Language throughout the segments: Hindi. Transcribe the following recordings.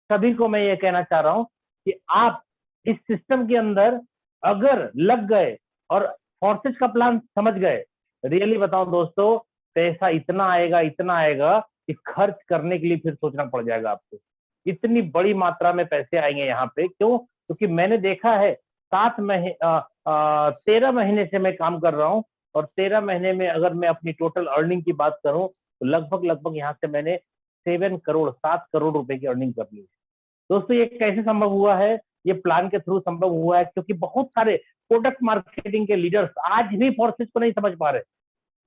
सभी को मैं ये कहना चाह रहा हूं कि आप इस सिस्टम के अंदर अगर लग गए और फोर्सेज का प्लान समझ गए, रियली बताऊं दोस्तों, पैसा इतना आएगा कि खर्च करने के लिए फिर सोचना पड़ जाएगा आपको। इतनी बड़ी मात्रा में पैसे आएंगे यहाँ पे। क्यों? क्योंकि मैंने देखा है 13 महीने से मैं काम कर रहा हूँ, और 13 महीने में अगर मैं अपनी टोटल अर्निंग की बात करूं तो लगभग यहाँ से मैंने 7 करोड़ रुपए की अर्निंग कर ली है। दोस्तों ये कैसे संभव हुआ है? ये प्लान के थ्रू संभव हुआ है, क्योंकि बहुत सारे प्रोडक्ट मार्केटिंग के लीडर्स आज भी फोर्सेज को नहीं समझ पा रहे।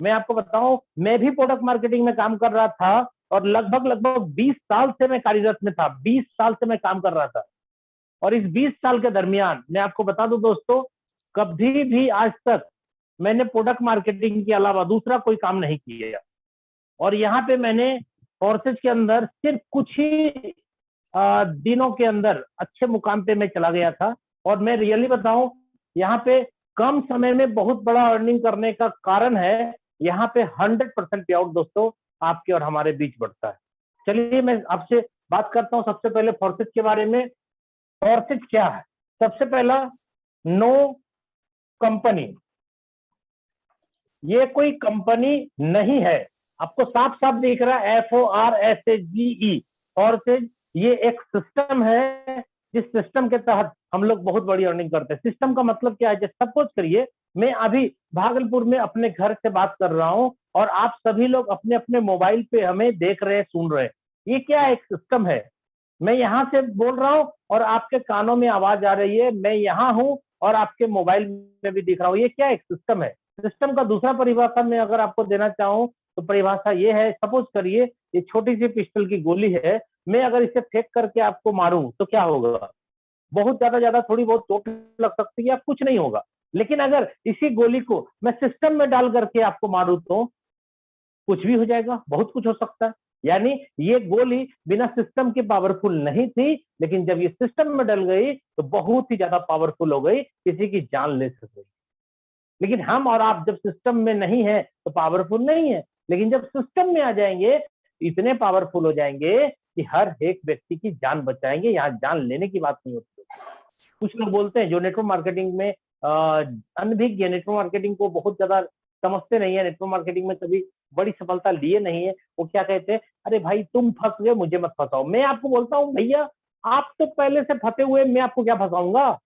मैं आपको बताऊं, मैं भी प्रोडक्ट मार्केटिंग में काम कर रहा था, और लगभग 20 साल से मैं कार्यरत में था, 20 साल से मैं काम कर रहा था। और इस 20 साल के दरमियान मैं आपको बता दूं दोस्तों, कभी भी आज तक मैंने प्रोडक्ट मार्केटिंग के अलावा दूसरा कोई काम नहीं किया। और यहाँ पे मैंने फोर्सेज के अंदर सिर्फ कुछ ही दिनों के अंदर अच्छे मुकाम पे मैं चला गया था। और मैं रियली बताऊं, यहाँ पे कम समय में बहुत बड़ा अर्निंग करने का कारण है, यहाँ पे 100% पे आउट दोस्तों आपके और हमारे बीच बढ़ता है। चलिए मैं आपसे बात करता हूं सबसे पहले फोर्सेज के बारे में। फोर्सेज क्या है? सबसे पहला, नो कंपनी। ये कोई कंपनी नहीं है, आपको साफ साफ दिख रहा है, FORSAGE, फोर्सेज। ये एक सिस्टम है, जिस सिस्टम के तहत हम लोग बहुत बड़ी अर्निंग करते हैं। सिस्टम का मतलब क्या है? जैसे सपोज करिए मैं अभी भागलपुर में अपने घर से बात कर रहा हूं, और आप सभी लोग अपने अपने मोबाइल पे हमें देख रहे हैं, सुन रहे हैं। ये क्या एक सिस्टम है? मैं यहाँ से बोल रहा हूँ और आपके कानों में आवाज आ रही है, मैं यहाँ हूँ और आपके मोबाइल में भी दिख रहा हूँ। ये क्या एक सिस्टम है? सिस्टम का दूसरा परिभाषा मैं अगर आपको देना चाहूँ तो परिभाषा ये है, सपोज करिए ये छोटी सी पिस्टल की गोली है, मैं अगर इसे फेंक करके आपको मारूं तो क्या होगा? बहुत ज्यादा थोड़ी बहुत चोट लग सकती है या कुछ नहीं होगा। लेकिन अगर इसी गोली को मैं सिस्टम में डाल करके आपको मारूं तो कुछ भी हो जाएगा, बहुत कुछ हो सकता है। यानी ये गोली बिना सिस्टम के पावरफुल नहीं थी, लेकिन जब ये सिस्टम में डल गई तो बहुत ही ज्यादा पावरफुल हो गई, किसी की जान ले सकती। लेकिन हम और आप जब सिस्टम में नहीं है तो पावरफुल नहीं है, लेकिन जब सिस्टम में आ जाएंगे इतने पावरफुल हो जाएंगे कि हर एक व्यक्ति की जान बचाएंगे। यहाँ जान लेने की बात नहीं होती। कुछ लोग बोलते हैं जो नेटवर्क मार्केटिंग में अनभिज्ञ, नेटवर्क मार्केटिंग को बहुत ज्यादा समझते नहीं है, नेटवर्क मार्केटिंग में कभी बड़ी सफलता लिए नहीं है, वो क्या कहते हैं, अरे भाई तुम फंस गए, मुझे मत फंसाओ। मैं आपको बोलता हूँ भैया, आप तो पहले से फंसे हुए, मैं आपको क्या फंसाऊंगा?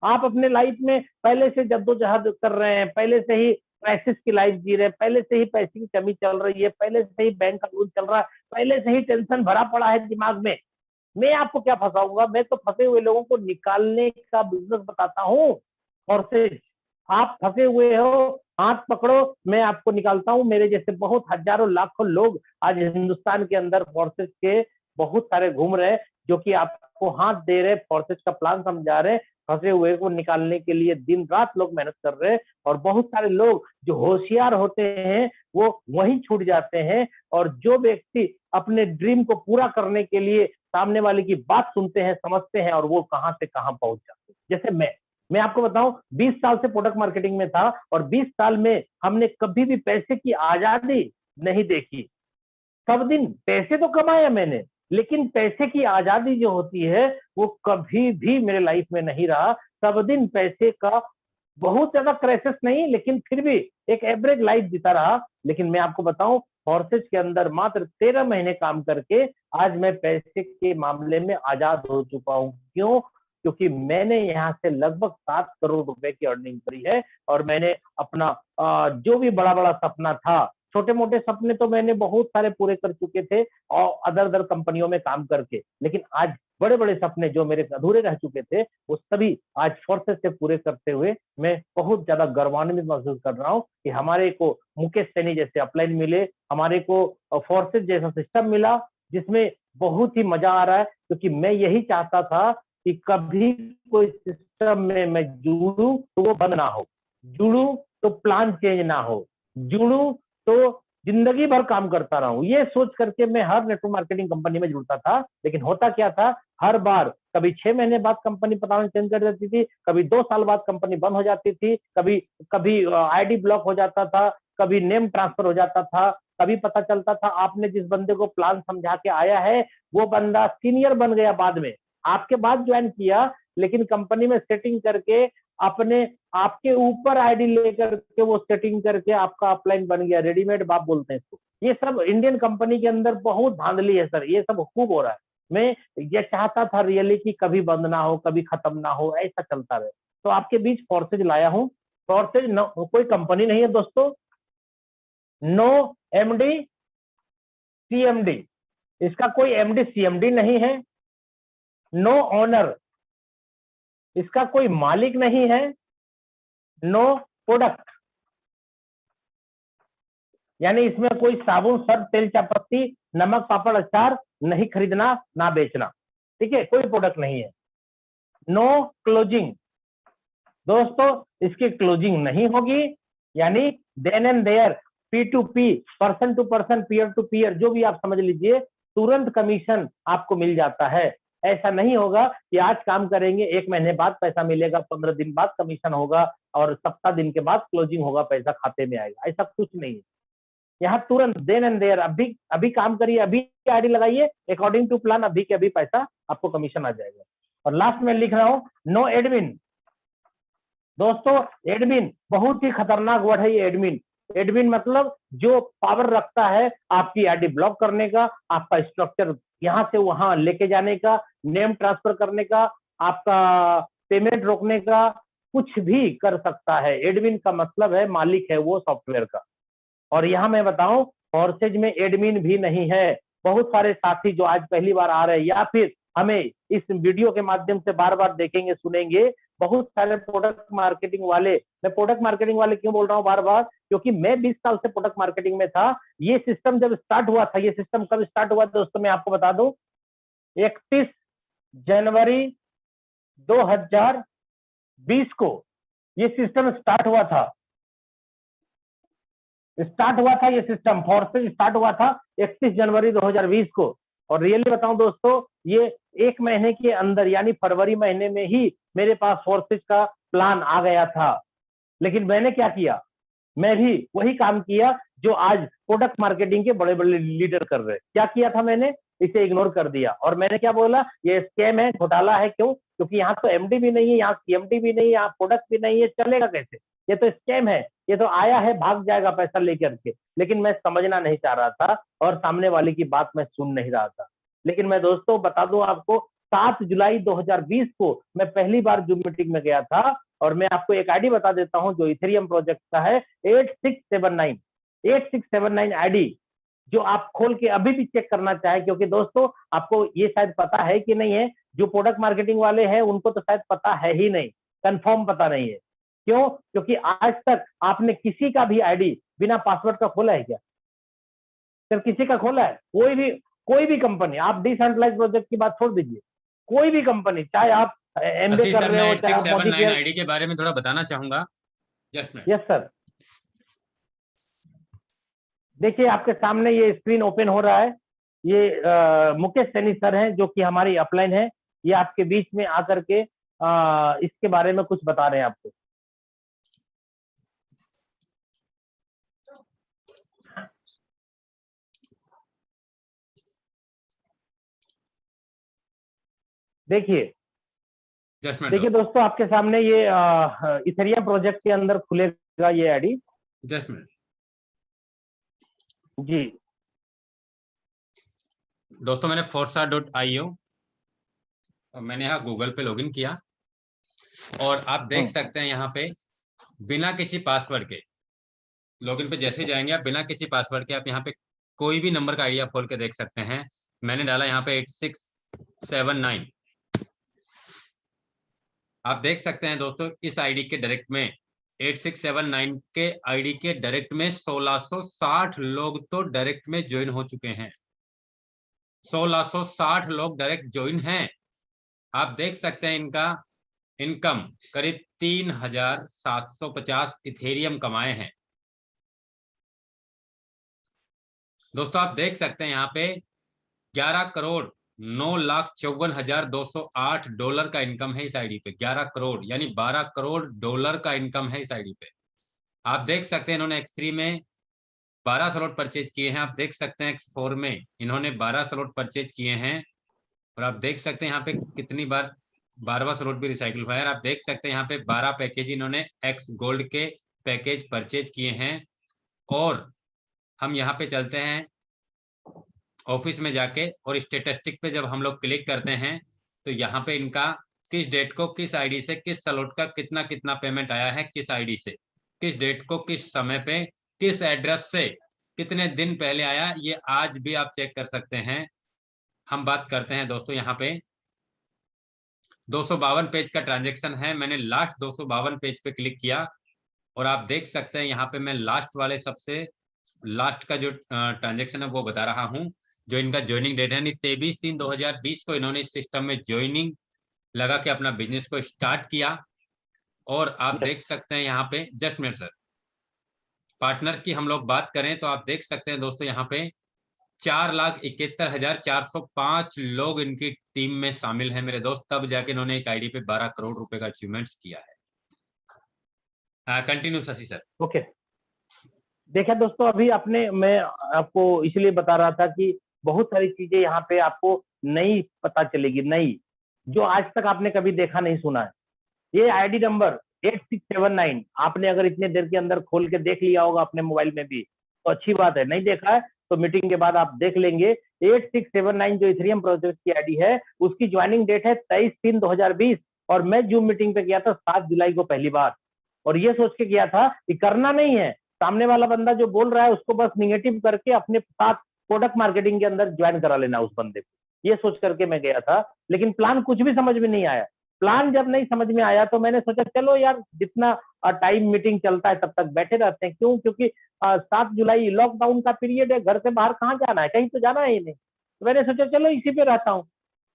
आप अपने लाइफ में पहले से जद्दोजहद कर रहे हैं, पहले से ही क्राइसिस की लाइफ जी रहे हैं, पहले से ही पैसे की कमी चल रही है, पहले से ही बैंक का लोन चल रहा है, पहले से ही टेंशन भरा पड़ा है दिमाग में। मैं आपको क्या फंसाऊंगा? मैं तो फंसे हुए लोगों को निकालने का बिजनेस बताता हूँ। और से आप फंसे हुए हो, हाथ पकड़ो, मैं आपको निकालता हूँ। मेरे जैसे बहुत हजारों लाखों लोग आज हिंदुस्तान के अंदर फोर्सेज के बहुत सारे घूम रहे हैं, जो कि आपको हाथ दे रहे, फोर्सेज का प्लान समझा रहे, फंसे हुए को निकालने के लिए दिन रात लोग मेहनत कर रहे हैं। और बहुत सारे लोग जो होशियार होते हैं वो वहीं छूट जाते हैं, और जो व्यक्ति अपने ड्रीम को पूरा करने के लिए सामने वाले की बात सुनते हैं, समझते हैं, और वो कहां से कहां पहुंच जाते हैं। जैसे मैं आपको बताऊं, 20 साल से प्रोडक्ट मार्केटिंग में था, और 20 साल में हमने कभी भी पैसे की आजादी नहीं देखी। सब दिन पैसे तो कमाया मैंने, लेकिन पैसे की आजादी जो होती है वो कभी भी मेरे लाइफ में नहीं रहा। सब दिन पैसे का बहुत ज्यादा क्राइसिस नहीं, लेकिन फिर भी एक एवरेज लाइफ जीता रहा। लेकिन मैं आपको बताऊं, फोर्सेज के अंदर मात्र 13 महीने काम करके आज मैं पैसे के मामले में आजाद हो चुका हूं। क्यों? क्योंकि मैंने यहाँ से लगभग 7 करोड़ रुपए की अर्निंग करी है, और मैंने अपना जो भी बड़ा बड़ा सपना था, छोटे मोटे सपने तो मैंने बहुत सारे पूरे कर चुके थे और अदर कंपनियों में काम करके, लेकिन आज बड़े बड़े सपने जो मेरे अधूरे रह चुके थे वो सभी आज फोर्सेज से पूरे करते हुए मैं बहुत ज्यादा गर्वान्वित महसूस कर रहा हूँ कि हमारे को मुकेश सैनी जैसे अपलाइन मिले, हमारे को फोर्सेज जैसा सिस्टम मिला, जिसमें बहुत ही मजा आ रहा है। क्योंकि मैं यही चाहता था कि कभी कोई सिस्टम में मैं जुड़ू तो वो बंद ना हो, जुड़ू तो प्लान चेंज ना हो, जुड़ू तो जिंदगी भर काम करता रहा हूं। ये सोच करके मैं हर नेटवर्क मार्केटिंग कंपनी में जुड़ता था। लेकिन होता क्या था, हर बार कभी 6 महीने बाद कंपनी पता चेंज कर देती थी, कभी 2 साल बाद कंपनी बंद हो जाती थी, कभी कभी आईडी ब्लॉक हो जाता था, कभी नेम ट्रांसफर हो जाता था, तभी पता चलता था। आपने जिस बंदे को प्लान समझा के आया है वो बंदा सीनियर बन गया बाद में, आपके बाद ज्वाइन किया, लेकिन कंपनी में सेटिंग करके अपने आपके ऊपर आईडी लेकर के वो सेटिंग करके आपका अपलाइन बन गया, रेडीमेड बाप बोलते हैं इसको। ये सब इंडियन कंपनी के अंदर बहुत धांधली है सर, ये सब खूब हो रहा है। मैं ये चाहता था रियली कि कभी बंद ना हो, कभी खत्म ना हो, ऐसा चलता रहे। तो आपके बीच फोर्सेज लाया हूं। फोर्सेज कोई कंपनी नहीं है दोस्तों, नो एमडी सीएमडी, इसका कोई एमडी सीएमडी नहीं है, नो ओनर, इसका कोई मालिक नहीं है, नो प्रोडक्ट, यानी इसमें कोई साबुन, सर्फ, तेल, चायपत्ती, नमक, पापड़, अचार नहीं खरीदना ना बेचना, ठीक है, कोई प्रोडक्ट नहीं है। नो क्लोजिंग, दोस्तों इसकी क्लोजिंग नहीं होगी, यानी then and there, P2P, person to person, peer to peer, जो भी आप समझ लीजिए, तुरंत कमीशन आपको मिल जाता है। ऐसा नहीं होगा कि आज काम करेंगे 1 महीने बाद पैसा मिलेगा, 15 दिन बाद कमीशन होगा और 17 दिन के बाद क्लोजिंग होगा, पैसा खाते में आएगा, ऐसा कुछ नहीं है। यहाँ तुरंत देन एंड देयर, अभी अभी काम करिए, अभी आईडी लगाइए, अकॉर्डिंग टू प्लान अभी के अभी पैसा आपको कमीशन आ जाएगा। और लास्ट में लिख रहा हूं नो एडमिन। दोस्तों एडमिन बहुत ही खतरनाक वर्ड है ये एडमिन। एडमिन मतलब जो पावर रखता है आपकी आईडी ब्लॉक करने का, आपका स्ट्रक्चर यहां से वहां लेके जाने का, नेम ट्रांसफर करने का, आपका पेमेंट रोकने का, कुछ भी कर सकता है। एडमिन का मतलब है मालिक है वो सॉफ्टवेयर का। और यहाँ मैं बताऊं फोर्सेज में एडमिन भी नहीं है। बहुत सारे साथी जो आज पहली बार आ रहे हैं या फिर हमें इस वीडियो के माध्यम से बार बार देखेंगे सुनेंगे, बहुत सारे प्रोडक्ट मार्केटिंग वाले, मैं प्रोडक्ट मार्केटिंग वाले क्यों बोल रहा हूँ बार बार, क्योंकि मैं 20 साल से प्रोडक्ट मार्केटिंग में था। ये सिस्टम जब स्टार्ट हुआ था, ये सिस्टम कब स्टार्ट हुआ दोस्तों मैं आपको बता दूं, 31 जनवरी 2020 को ये सिस्टम स्टार्ट हुआ था। ये सिस्टम फोर्सेज स्टार्ट हुआ था 31 जनवरी 2020 को। और रियली बताऊं दोस्तों, ये 1 महीने के अंदर यानी फरवरी महीने में ही मेरे पास फोर्सेज का प्लान आ गया था। लेकिन मैंने क्या किया, मैं भी वही काम किया जो आज प्रोडक्ट मार्केटिंग के बड़े बड़े लीडर कर रहे हैं। क्या किया था मैंने, इसे इग्नोर कर दिया और मैंने क्या बोला, ये स्कैम है, घोटाला है। क्यों? क्योंकि यहाँ तो एमडी भी नहीं है, यहाँ सीएमडी भी नहीं है, यहाँ प्रोडक्ट भी नहीं है, चलेगा कैसे? ये तो स्कैम है, ये तो आया है भाग जाएगा पैसा लेकर के। लेकिन मैं समझना नहीं चाह रहा था और सामने वाले की बात मैं सुन नहीं रहा था। लेकिन मैं दोस्तों बता दूं आपको, 7 जुलाई 2020 को मैं पहली बार जूम मीटिंग में गया था और मैं आपको एक आईडी बता देता हूं जो इथेरियम प्रोजेक्ट का है, 8679 आईडी, जो आप खोल के अभी भी चेक करना चाहे। क्योंकि दोस्तों आपको ये शायद पता है कि नहीं है, जो प्रोडक्ट मार्केटिंग वाले हैं उनको तो शायद पता है ही नहीं, कंफर्म पता नहीं है। क्यों? क्योंकि आज तक आपने किसी का भी आईडी बिना पासवर्ड का खोला है क्या? सर किसी का खोला है? कोई भी कंपनी, आप डिसेंट्रलाइज प्रोजेक्ट की बात छोड़ दीजिए, कोई भी कंपनी, चाहे आप एमबीए कर रहे हो, चाहे आप 8679 आईडी के बारे में थोड़ा बताना चाहूंगा। Just minute. यस सर, देखिए आपके सामने ये स्क्रीन ओपन हो रहा है। ये मुकेश सैनी सर हैं जो कि हमारी अपलाइन है। ये आपके बीच में आकर के इसके बारे में कुछ बता रहे हैं आपको। देखिए दोस्तों आपके सामने ये इथेरियम प्रोजेक्ट के अंदर खुलेगा ये आईडी। जस्ट मिनट जी दोस्तों, मैंने forsa.io और मैंने यहाँ गूगल पे लॉगिन किया और आप देख सकते हैं यहाँ पे बिना किसी पासवर्ड के लॉगिन पे जैसे जाएंगे आप, बिना किसी पासवर्ड के आप यहाँ पे कोई भी नंबर का आईडी आप खोल के देख सकते हैं। मैंने डाला यहाँ पे 8679। आप देख सकते हैं दोस्तों इस आईडी के डायरेक्ट में 8679 के आईडी के डायरेक्ट में 1660 लोग तो डायरेक्ट में ज्वाइन हो चुके हैं। 1660 लोग डायरेक्ट ज्वाइन हैं। आप देख सकते हैं इनका इनकम करीब 3750 इथेरियम कमाए हैं। दोस्तों आप देख सकते हैं यहाँ पे 11,09,54,208 डॉलर का इनकम है इस आईडी पे। 11 करोड़ यानी 12 करोड़ डॉलर का इनकम है इस आईडी पे। आप देख सकते हैं इन्होंने X3 में 12 स्लॉट परचेज किए हैं। आप देख सकते हैं X4 में इन्होंने 12 स्लॉट परचेज किए हैं और आप देख सकते हैं यहाँ पे कितनी बार 12वां स्लॉट भी रिसाइकिल हुआ है। आप देख सकते हैं यहाँ पे 12 पैकेज इन्होंने X गोल्ड के पैकेज परचेज किए हैं। और हम यहाँ पे चलते हैं ऑफिस में जाके और स्टेटिस्टिक पे जब हम लोग क्लिक करते हैं तो यहाँ पे इनका किस डेट को किस आईडी से किस स्लॉट का कितना कितना पेमेंट आया है, किस आईडी से किस डेट को किस समय पे किस एड्रेस से कितने दिन पहले आया, ये आज भी आप चेक कर सकते हैं। हम बात करते हैं दोस्तों यहाँ पे 252 पेज का ट्रांजेक्शन है। मैंने लास्ट 252 पेज पे क्लिक किया और आप देख सकते हैं यहाँ पे मैं लास्ट वाले सबसे लास्ट का जो ट्रांजेक्शन है वो बता रहा हूँ। जो इनका ज्वाइनिंग डेट है 23/3/2020 को इन्होंने इस सिस्टम में ज्वाइनिंग लगा के अपना बिजनेस को स्टार्ट किया। और आप देख सकते हैं यहाँ पे जस्ट मिनट सर, पार्टनर्स की हम लोग बात करें तो आप देख सकते हैं दोस्तों यहाँ पे 4,71,405 लोग इनकी टीम में शामिल हैं मेरे दोस्त, तब जाके इन्होंने एक आईडी पे 12 करोड़ रुपए का अचीवमेंट्स किया है। Continue Shashi sir. ओके, देखिए दोस्तों, अभी मैं आपको इसलिए बता रहा था कि बहुत सारी चीजें यहाँ पे आपको नई पता चलेगी, नई, जो आज तक आपने कभी देखा नहीं सुना है। ये आईडी नंबर 8679 आपने अगर इतने देर के अंदर खोल के देख लिया होगा अपने मोबाइल में भी तो अच्छी बात है, नहीं देखा है तो मीटिंग के बाद आप देख लेंगे। 8679 जो इथेरियम प्रोजेक्ट की आईडी है उसकी ज्वाइनिंग डेट है 23/3/2020 और मैं जूम मीटिंग पे गया था 7 जुलाई को पहली बार, और ये सोच के गया था कि करना नहीं है, सामने वाला बंदा जो बोल रहा है उसको बस निगेटिव करके अपने साथ प्रोडक्ट मार्केटिंग के अंदर ज्वाइन करा लेना उस बंदे को, ये सोच करके मैं गया था। लेकिन प्लान कुछ भी समझ में नहीं आया। प्लान जब नहीं समझ में आया तो मैंने सोचा चलो यार जितना टाइम मीटिंग चलता है तब तक बैठे रहते हैं, क्यों, क्योंकि 7 जुलाई लॉकडाउन का पीरियड है, घर से बाहर कहाँ जाना है, कहीं तो जाना है ही नहीं। तो मैंने सोचा चलो इसी पे रहता हूँ।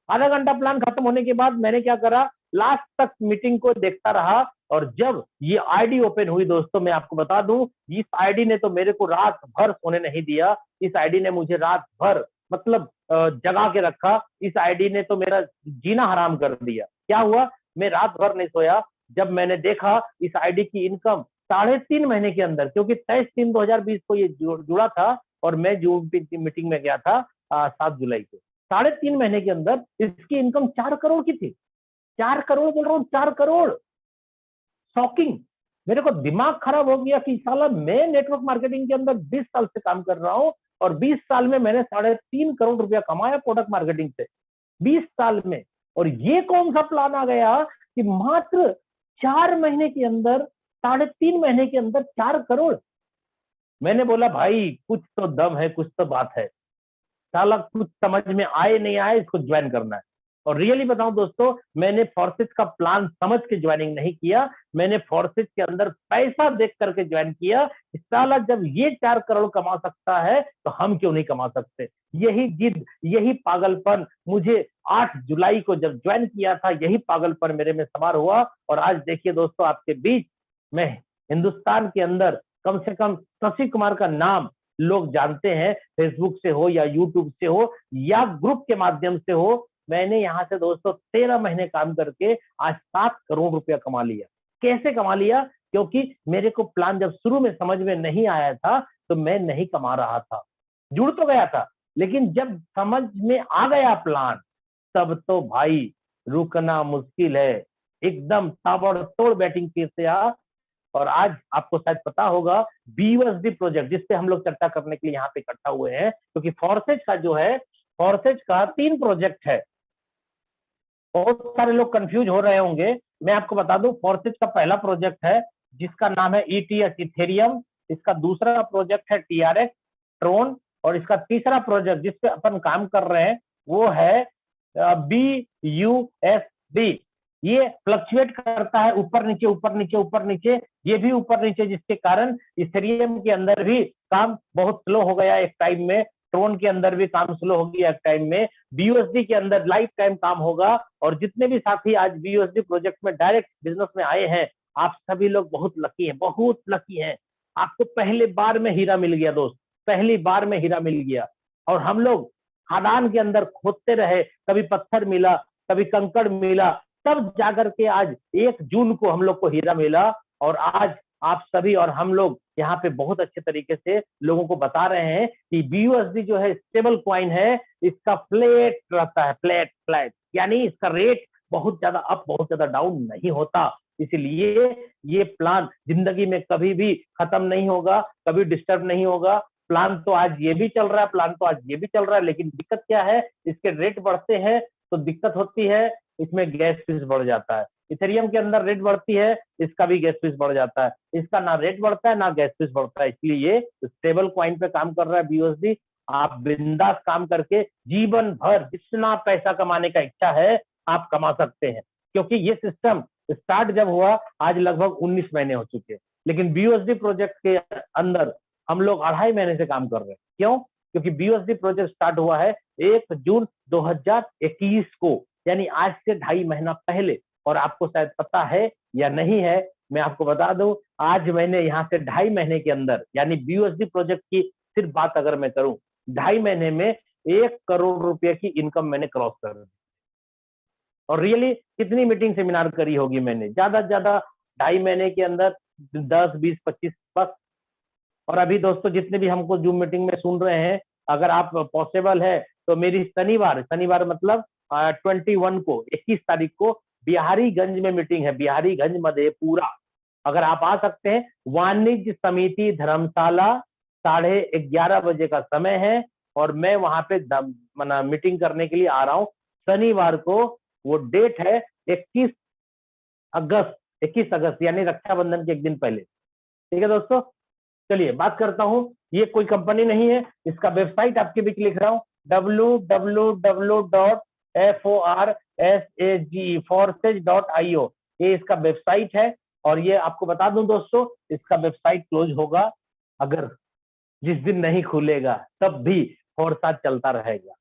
आधा घंटा प्लान खत्म होने के बाद मैंने क्या करा, लास्ट तक मीटिंग को देखता रहा, और जब ये आईडी ओपन हुई दोस्तों, मैं आपको बता दूं, इस आईडी ने तो मेरे को रात भर सोने नहीं दिया। इस आईडी ने मुझे रात भर मतलब जगा के रखा। इस आईडी ने तो मेरा जीना हराम कर दिया। क्या हुआ, मैं रात भर नहीं सोया जब मैंने देखा इस आईडी की इनकम 3.5 महीने के अंदर, क्योंकि 23/3/2020 को ये जुड़ा था और मैं जून मीटिंग में गया था 7 जुलाई को। 3.5 महीने के अंदर इसकी इनकम 4 करोड़ की थी। 4 करोड़ बोल रहा हूँ, 4 करोड़। शॉकिंग। मेरे को दिमाग खराब हो गया कि साला मैं नेटवर्क मार्केटिंग के अंदर 20 साल से काम कर रहा हूँ और 20 साल में मैंने 3.5 करोड़ रुपया कमाया प्रोडक्ट मार्केटिंग से 20 साल में। और ये कौन सा प्लान आ गया कि मात्र 4 महीने के अंदर, 3.5 महीने के अंदर 4 करोड़। मैंने बोला भाई कुछ तो दम है, कुछ तो बात है, साला कुछ समझ में आए नहीं आए, इसको ज्वाइन करना है। और रियली बताऊं दोस्तों, मैंने फोर्सेज का प्लान समझ के ज्वाइनिंग नहीं किया, मैंने फोर्सेज के अंदर पैसा देख करके ज्वाइन किया। साला जब ये 4 करोड़ कमा सकता है तो हम क्यों नहीं कमा सकते। यही जिद, यही पागलपन मुझे 8 जुलाई को जब ज्वाइन किया था, यही पागलपन मेरे में सवार हुआ। और आज देखिए दोस्तों, आपके बीच में हिंदुस्तान के अंदर कम से कम शशि कुमार का नाम लोग जानते हैं, फेसबुक से हो या यूट्यूब से हो या ग्रुप के माध्यम से हो। मैंने यहाँ से दोस्तों 13 महीने काम करके आज 7 करोड़ रुपया कमा लिया। कैसे कमा लिया, क्योंकि मेरे को प्लान जब शुरू में समझ में नहीं आया था तो मैं नहीं कमा रहा था, जुड़ तो गया था, लेकिन जब समझ में आ गया प्लान तब तो भाई रुकना मुश्किल है, एकदम ताबड़तोड़ बैटिंग करते आ। और आज आपको शायद पता होगा BUSD प्रोजेक्ट जिसपे हम लोग चर्चा करने के लिए यहाँ पे इकट्ठा हुए हैं, क्योंकि फोर्सेज का जो है, फोर्सेज का 3 प्रोजेक्ट है। बहुत सारे लोग कंफ्यूज हो रहे होंगे, मैं आपको बता दूं, फोर्सेज का पहला प्रोजेक्ट है जिसका नाम है ETH इथेरियम, इसका दूसरा प्रोजेक्ट है TRX ट्रोन, और इसका तीसरा प्रोजेक्ट जिसपे अपन काम कर रहे हैं वो है BUSD। ये फ्लक्चुएट करता है ऊपर नीचे ऊपर नीचे ऊपर नीचे, ये भी ऊपर नीचे, जिसके कारण इथेरियम के अंदर भी काम बहुत स्लो हो गया एक टाइम में, ट्रोन के अंदर भी काम स्लो हो गया एक टाइम में, BUSD के अंदर लाइफ टाइम काम होगा। और जितने भी साथी आज BUSD प्रोजेक्ट में डायरेक्ट बिजनेस में आए हैं, आप सभी लोग बहुत लकी हैं, बहुत लकी हैं। आपको पहले बार में हीरा मिल गया दोस्त, पहली बार में हीरा मिल गया। और हम लोग खदान के अंदर खोदते रहे, कभी पत्थर मिला, कभी कंकड़ मिला, तब जाकर के आज 1 जून को हम लोग को हीरा मिला। और आज आप सभी और हम लोग यहाँ पे बहुत अच्छे तरीके से लोगों को बता रहे हैं कि BUSD जो है स्टेबल कॉइन है, इसका फ्लैट रहता है, फ्लैट फ्लैट, यानी इसका रेट बहुत ज्यादा अप बहुत ज्यादा डाउन नहीं होता। इसलिए ये प्लान जिंदगी में कभी भी खत्म नहीं होगा, कभी डिस्टर्ब नहीं होगा। प्लान तो आज ये भी चल रहा है, प्लान तो आज ये भी चल रहा है, लेकिन दिक्कत क्या है, इसके रेट बढ़ते हैं तो दिक्कत होती है, इसमें गैस फीस बढ़ जाता है। इथेरियम के अंदर रेट बढ़ती है, इसका भी गैस फीस बढ़ जाता है। इसका ना रेट बढ़ता है ना गैस फीस बढ़ता है, इसलिए ये स्टेबल कॉइन पे काम कर रहा है BUSD। आप बिंदास काम करके जीवन भर जितना पैसा कमाने का इच्छा है आप कमा सकते हैं, क्योंकि ये सिस्टम स्टार्ट जब हुआ आज लगभग 19 महीने हो चुके हैं, लेकिन BUSD प्रोजेक्ट के अंदर हम लोग 2.5 महीने से काम कर रहे हैं। क्यों? क्योंकि BUSD प्रोजेक्ट स्टार्ट हुआ है 1 जून 2021 को, यानी आज से 2.5 महीना पहले। और आपको शायद पता है या नहीं है, मैं आपको बता दूं, आज मैंने यहाँ से 2.5 महीने के अंदर, यानी BUSD प्रोजेक्ट की सिर्फ बात अगर मैं करूं, 2.5 महीने में 1 करोड़ रुपए की इनकम मैंने क्रॉस कर दी। और रियली कितनी मीटिंग सेमिनार करी होगी मैंने, ज्यादा से ज्यादा 2.5 महीने के अंदर 10, 20, 25 बस। और अभी दोस्तों जितने भी हमको जूम मीटिंग में सुन रहे हैं, अगर आप पॉसिबल है तो मेरी शनिवार मतलब 21 को, 21 तारीख को बिहारीगंज में मीटिंग है, बिहारीगंज मधेपुरा। अगर आप आ सकते हैं, वाणिज्य समिति धर्मशाला, 11:30 बजे का समय है, और मैं वहां पे मीटिंग करने के लिए आ रहा हूँ शनिवार को। वो डेट है 21 अगस्त, यानी रक्षाबंधन के एक दिन पहले। ठीक है दोस्तों, चलिए बात करता हूं। ये कोई कंपनी नहीं है, इसका वेबसाइट आपके बीच लिख रहा हूं, www.forsage.io, ये इसका वेबसाइट है। और ये आपको बता दूं दोस्तों, इसका वेबसाइट क्लोज होगा, अगर जिस दिन नहीं खुलेगा तब भी फोर्साज चलता रहेगा।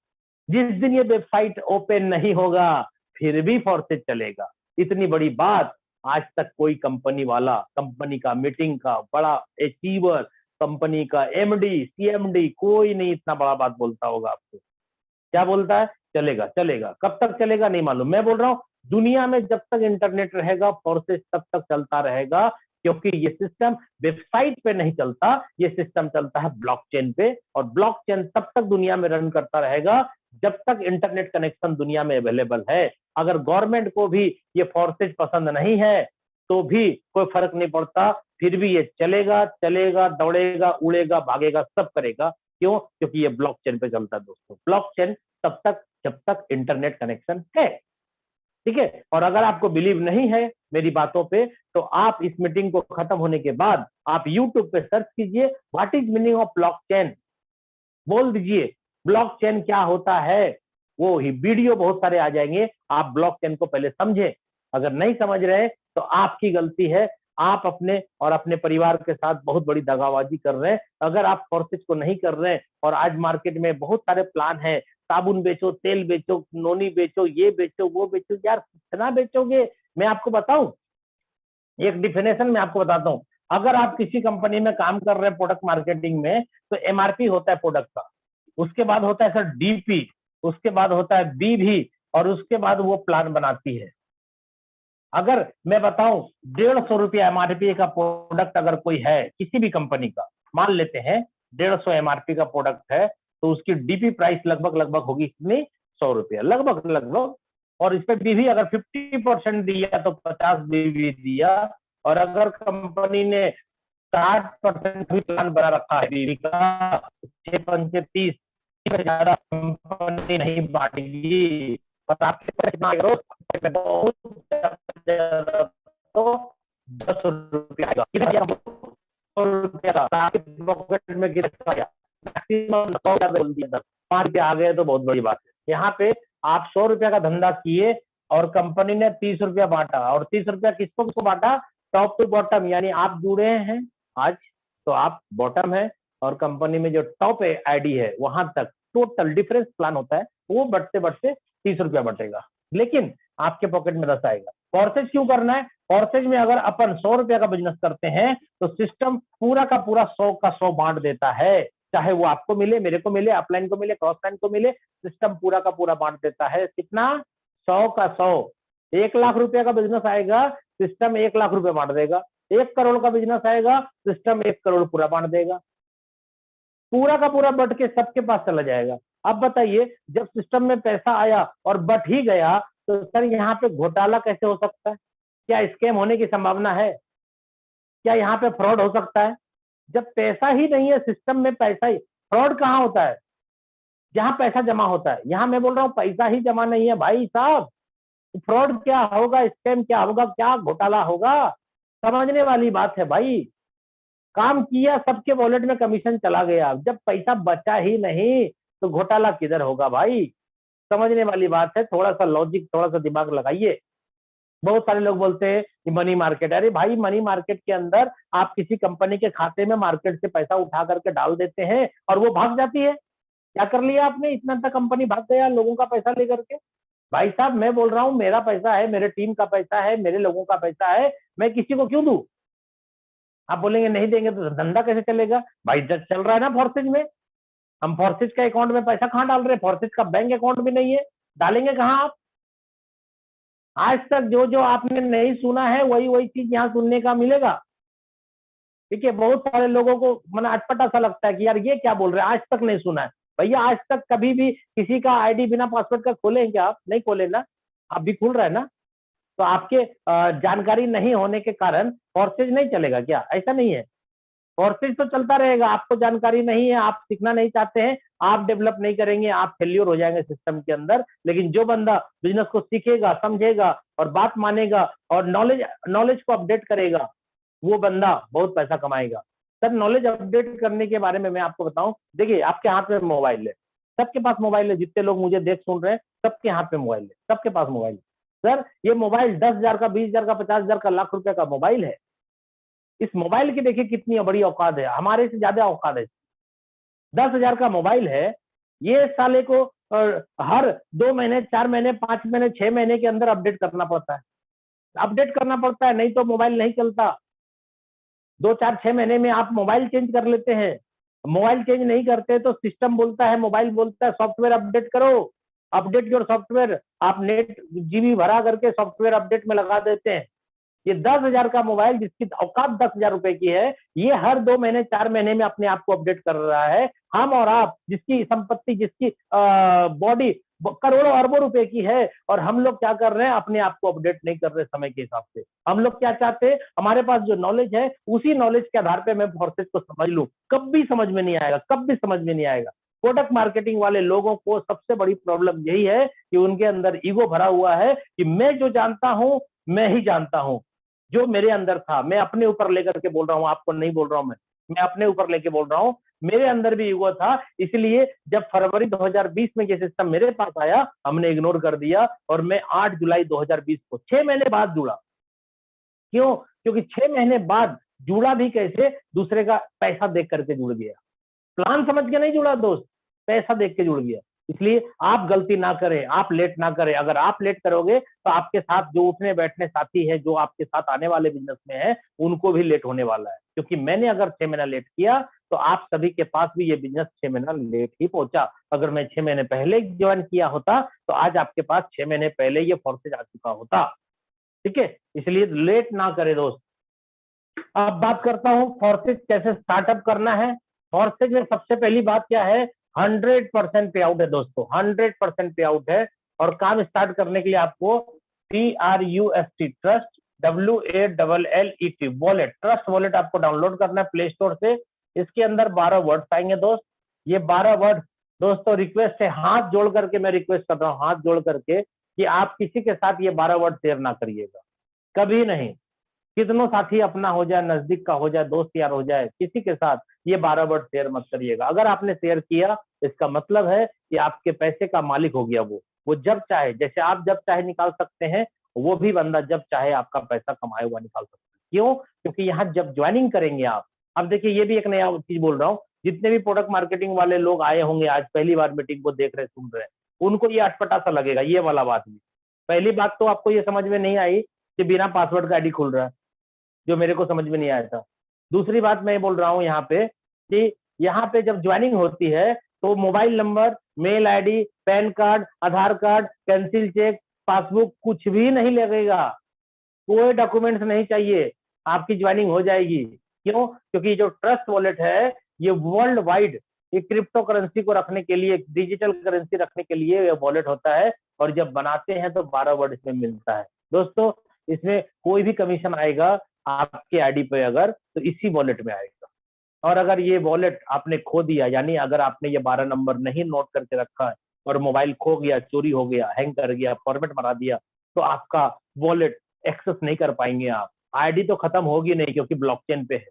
जिस दिन ये वेबसाइट ओपन नहीं होगा फिर भी फोर्सेज चलेगा। इतनी बड़ी बात आज तक कोई कंपनी वाला, कंपनी का मीटिंग का बड़ा अचीवर, कंपनी का MD CMD, कोई नहीं इतना बड़ा बात बोलता होगा आपको। क्या बोलता है? चलेगा चलेगा, कब तक चलेगा नहीं मालूम। मैं बोल रहा हूँ दुनिया में जब तक इंटरनेट रहेगा फोर्सेज तब तक चलता रहेगा, क्योंकि ये सिस्टम वेबसाइट पे नहीं चलता, ये सिस्टम चलता है ब्लॉकचेन पे। और ब्लॉकचेन तब तक दुनिया में रन करता रहेगा जब तक इंटरनेट कनेक्शन दुनिया में अवेलेबल है। अगर गवर्नमेंट को भी ये फोर्सेज पसंद नहीं है तो भी कोई फर्क नहीं पड़ता, फिर भी ये चलेगा चलेगा, दौड़ेगा, उड़ेगा, भागेगा, सब करेगा। क्यों? क्योंकि ये ब्लॉकचेन पे चलता है दोस्तों। ब्लॉकचेन तब तक जब तक इंटरनेट कनेक्शन है। ठीक है, और अगर आपको बिलीव नहीं है मेरी बातों पे, तो आप इस मीटिंग को खत्म होने के बाद आप यूट्यूब पे सर्च कीजिए, what is meaning of blockchain, बोल दीजिए ब्लॉकचेन क्या होता है, वो ही वीडियो बहुत सारे आ जाएंगे। आप ब्लॉकचेन को पहले समझे, अगर नहीं समझ रहे तो आपकी गलती है, आप अपने और अपने परिवार के साथ बहुत बड़ी दगाबाजी कर रहे हैं। अगर आप फोर्सेज को नहीं कर रहे हैं, और आज मार्केट में बहुत सारे प्लान है, साबुन बेचो, तेल बेचो, नोनी बेचो, ये बेचो, वो बेचो, यार कितना बेचोगे? मैं आपको बताऊं, एक डिफिनेशन में आपको बताता हूँ। अगर आप किसी कंपनी में काम कर रहे हैं प्रोडक्ट मार्केटिंग में, तो MRP होता है प्रोडक्ट का, उसके बाद होता है सर DP, उसके बाद होता है BV, और उसके बाद वो प्लान बनाती है। अगर मैं बताऊं 150 रुपया MRP का प्रोडक्ट अगर कोई है किसी भी कंपनी का, मान लेते हैं 150 MRP का प्रोडक्ट है, तो उसकी DP प्राइस लगभग होगी कितनी? 100 रुपया, लगभग। और इस पे BV अगर 50% दिया तो 50 BV दिया। और अगर कंपनी ने 60% भी प्लान बना रखा है BV का, 6 30 ज्यादा कंपनी नहीं बांटेगी। और आपके पास कितना तो 10 रुपया आएगा, 5 रुपया आ गए तो बहुत बड़ी बात है। यहाँ पे आप 100 रुपया का धंधा किए और कंपनी ने 30 रुपया बांटा, और 30 रुपया किसको बांटा? टॉप टू बॉटम, यानी आप जुड़े हैं आज तो आप बॉटम है, और कंपनी में जो टॉप आईडी है वहां तक टोटल डिफरेंस प्लान होता है, वो बढ़ते 30 रुपया बटेगा, लेकिन आपके पॉकेट में 10 आएगा। फोर्सेज क्यों करना है? फोर्सेज में अगर अपन 100 रुपया का बिजनेस करते हैं तो सिस्टम पूरा का पूरा 100 का 100 बांट देता है, चाहे वो आपको मिले, मेरे को मिले, अपलाइन को मिले, क्रॉस लाइन को मिले, सिस्टम पूरा का पूरा बांट देता है। कितना? 100 का 100। 1 लाख रुपया का बिजनेस आएगा, सिस्टम 1 लाख रुपया बांट देगा। 1 करोड़ का बिजनेस आएगा, सिस्टम 1 करोड़ पूरा बांट देगा, पूरा का पूरा बट के सबके पास चला जाएगा। अब बताइए, जब सिस्टम में पैसा आया और बट ही गया, तो सर यहाँ पे घोटाला कैसे हो सकता है? क्या स्कैम होने की संभावना है? क्या यहाँ पे फ्रॉड हो सकता है? जब पैसा ही नहीं है सिस्टम में, पैसा ही, फ्रॉड कहाँ होता है? जहां पैसा जमा होता है। यहाँ मैं बोल रहा हूँ पैसा ही जमा नहीं है भाई साहब, फ्रॉड क्या होगा, स्कैम क्या होगा, क्या घोटाला होगा? समझने वाली बात है भाई। काम किया, सबके वॉलेट में कमीशन चला गया, जब पैसा बचा ही नहीं तो घोटाला किधर होगा भाई? समझने वाली बात है, थोड़ा सा लॉजिक, थोड़ा सा दिमाग लगाइए। बहुत सारे लोग बोलते हैं कि मनी मार्केट, अरे भाई मनी मार्केट के अंदर आप किसी कंपनी के खाते में मार्केट से पैसा उठा करके डाल देते हैं और वो भाग जाती है। क्या कर लिया आपने? इतना तक कंपनी भाग गया लोगों का पैसा लेकर के। भाई साहब मैं बोल रहा हूँ, मेरा पैसा है, मेरे टीम का पैसा है, मेरे लोगों का पैसा है, मैं किसी को क्यों दूं? आप बोलेंगे नहीं देंगे तो धंधा कैसे चलेगा? भाई चल रहा है ना फोर्सेज में, हम फोर्सेज का अकाउंट में पैसा कहाँ डाल रहे हैं? फोर्सेज का बैंक अकाउंट भी नहीं है, डालेंगे कहाँ आप? आज तक जो जो आपने नहीं सुना है वही वही चीज यहाँ सुनने का मिलेगा। ठीक है, बहुत सारे लोगों को मतलब अटपटा सा लगता है कि यार ये क्या बोल रहे हैं, आज तक नहीं सुना है। भैया आज तक कभी भी किसी का आईडी बिना पासवर्ड का खोले हैं क्या आप? नहीं खोले ना, आप भी खुल रहा है ना। तो आपके जानकारी नहीं होने के कारण फोर्सेज नहीं चलेगा क्या? ऐसा नहीं है, फोर्सेज तो चलता रहेगा। आपको जानकारी नहीं है, आप सीखना नहीं चाहते हैं, आप डेवलप नहीं करेंगे, आप फेल्योर हो जाएंगे सिस्टम के अंदर। लेकिन जो बंदा बिजनेस को सीखेगा, समझेगा और बात मानेगा और नॉलेज को अपडेट करेगा, वो बंदा बहुत पैसा कमाएगा। सर नॉलेज अपडेट करने के बारे में मैं आपको बताऊं, देखिए आपके हाथ में मोबाइल है, सबके पास मोबाइल है, जितने लोग मुझे देख सुन रहे हैं सबके हाथ में मोबाइल है, सबके पास मोबाइल है। सर ये मोबाइल 10,000 का, 20,000 का, 50,000 का, लाख रुपए का मोबाइल है। इस मोबाइल की देखिए कितनी बड़ी औकात है, हमारे से ज्यादा औकात है। 10,000 का मोबाइल है, ये साले को हर 2 महीने, 4 महीने, 5 महीने, 6 महीने के अंदर अपडेट करना पड़ता है, अपडेट करना पड़ता है, नहीं तो मोबाइल नहीं चलता। 2, 4, 6 महीने में आप मोबाइल चेंज कर लेते हैं, मोबाइल चेंज नहीं करते तो सिस्टम बोलता है, मोबाइल बोलता है सॉफ्टवेयर अपडेट करो, अपडेट योर सॉफ्टवेयर। आप नेट जीबी भरा करके सॉफ्टवेयर अपडेट में लगा देते हैं। ये 10,000 का मोबाइल जिसकी औकात 10,000 रुपए की है, ये हर 2 महीने, 4 महीने में अपने आप को अपडेट कर रहा है। हम और आप जिसकी संपत्ति, जिसकी बॉडी करोड़ों अरबों रुपए की है, और हम लोग क्या कर रहे हैं, अपने आप को अपडेट नहीं कर रहे समय के हिसाब से। हम लोग क्या चाहते हैं, हमारे पास जो नॉलेज है उसी नॉलेज के आधार पे मैं फोर्सेज को समझ लूं, कब भी समझ में नहीं आएगा, कब भी समझ में नहीं आएगा। प्रोडक्ट मार्केटिंग वाले लोगों को सबसे बड़ी प्रॉब्लम यही है कि उनके अंदर ईगो भरा हुआ है कि मैं जो जानता हूं मैं ही जानता हूं। जो मेरे अंदर था, मैं अपने ऊपर लेकर के बोल रहा हूं, आपको नहीं बोल रहा हूं, मैं अपने ऊपर लेके बोल रहा हूं। मेरे अंदर भी ईगो था, इसलिए जब फरवरी 2020 में ये सिस्टम मेरे पास आया, हमने इग्नोर कर दिया और मैं 8 जुलाई 2020 को 6 महीने बाद जुड़ा। क्यों? क्योंकि 6 महीने बाद जुड़ा भी कैसे, दूसरे का पैसा देख करके जुड़ गया, प्लान समझ के नहीं जुड़ा दोस्त, पैसा देख के जुड़ गया। इसलिए आप गलती ना करें, आप लेट ना करें। अगर आप लेट करोगे तो आपके साथ जो उठने बैठने साथी है, जो आपके साथ आने वाले बिजनेस में है, उनको भी लेट होने वाला है। क्योंकि मैंने अगर 6 महीना लेट किया तो आप सभी के पास भी ये बिजनेस 6 महीना लेट ही पहुंचा। अगर मैं 6 महीने पहले ज्वाइन किया होता तो आज आपके पास 6 महीने पहले ये फोर्सेज आ चुका होता। ठीक है, इसलिए लेट ना करे दोस्त। अब बात करता हूं फोर्सेज कैसे स्टार्टअप करना है। फोर्सेज में सबसे पहली बात क्या है, 100% पे आउट है दोस्तों, 100% पे आउट है। और काम स्टार्ट करने के लिए आपको TRUST, trust, WALLET, wallet, trust wallet आपको डाउनलोड करना है प्ले स्टोर से। इसके अंदर 12 वर्ड्स आएंगे दोस्त। ये 12 वर्ड दोस्तों, रिक्वेस्ट है, हाथ जोड़ करके मैं रिक्वेस्ट कर रहा हूँ, हाथ जोड़ करके, कि आप किसी के साथ ये 12 वर्ड शेयर ना करिएगा, कभी नहीं। कितनों साथी अपना हो जाए, नजदीक का हो जाए, दोस्त यार हो जाए, किसी के साथ ये 12 वर्ड शेयर मत करिएगा। अगर आपने शेयर किया, इसका मतलब है कि आपके पैसे का मालिक हो गया वो जब चाहे, जैसे आप जब चाहे निकाल सकते हैं, वो भी बंदा जब चाहे आपका पैसा कमाए हुआ निकाल सकता है। क्यों? क्योंकि यहाँ जब ज्वाइनिंग करेंगे आप, अब देखिए ये भी एक नया चीज बोल रहा हूँ, जितने भी प्रोडक्ट मार्केटिंग वाले लोग आए होंगे, आज पहली बार मीटिंग को देख रहे, सुन रहे, उनको ये अटपटा सा लगेगा, ये वाला बात भी। पहली बात तो आपको ये समझ में नहीं आई कि बिना पासवर्ड का आईडी खुल रहा है, जो मेरे को समझ में नहीं आया था। दूसरी बात मैं बोल रहा हूँ यहाँ पे कि यहाँ पे जब ज्वाइनिंग होती है तो mobile number, mail ID, PAN card, Aadhaar card, cancel cheque, passbook कुछ भी नहीं लगेगा, कोई डॉक्यूमेंट्स नहीं चाहिए। आपकी ज्वाइनिंग हो जाएगी। क्यों? क्योंकि जो ट्रस्ट वॉलेट है ये वर्ल्ड वाइड ये क्रिप्टो करेंसी को रखने के लिए, डिजिटल करेंसी रखने के लिए ये वॉलेट होता है, और जब बनाते हैं तो 12 वर्ड इसमें मिलता है। दोस्तों इसमें कोई भी कमीशन आएगा आपके आईडी पे अगर, तो इसी वॉलेट में आएगा। और अगर ये वॉलेट आपने खो दिया, यानी अगर आपने ये 12 नंबर नहीं नोट करके रखा है और मोबाइल खो गया, चोरी हो गया, हैंग कर गया, फॉर्मेट मरा दिया, तो आपका वॉलेट एक्सेस नहीं कर पाएंगे आप। आईडी तो खत्म होगी नहीं क्योंकि ब्लॉकचेन पे है,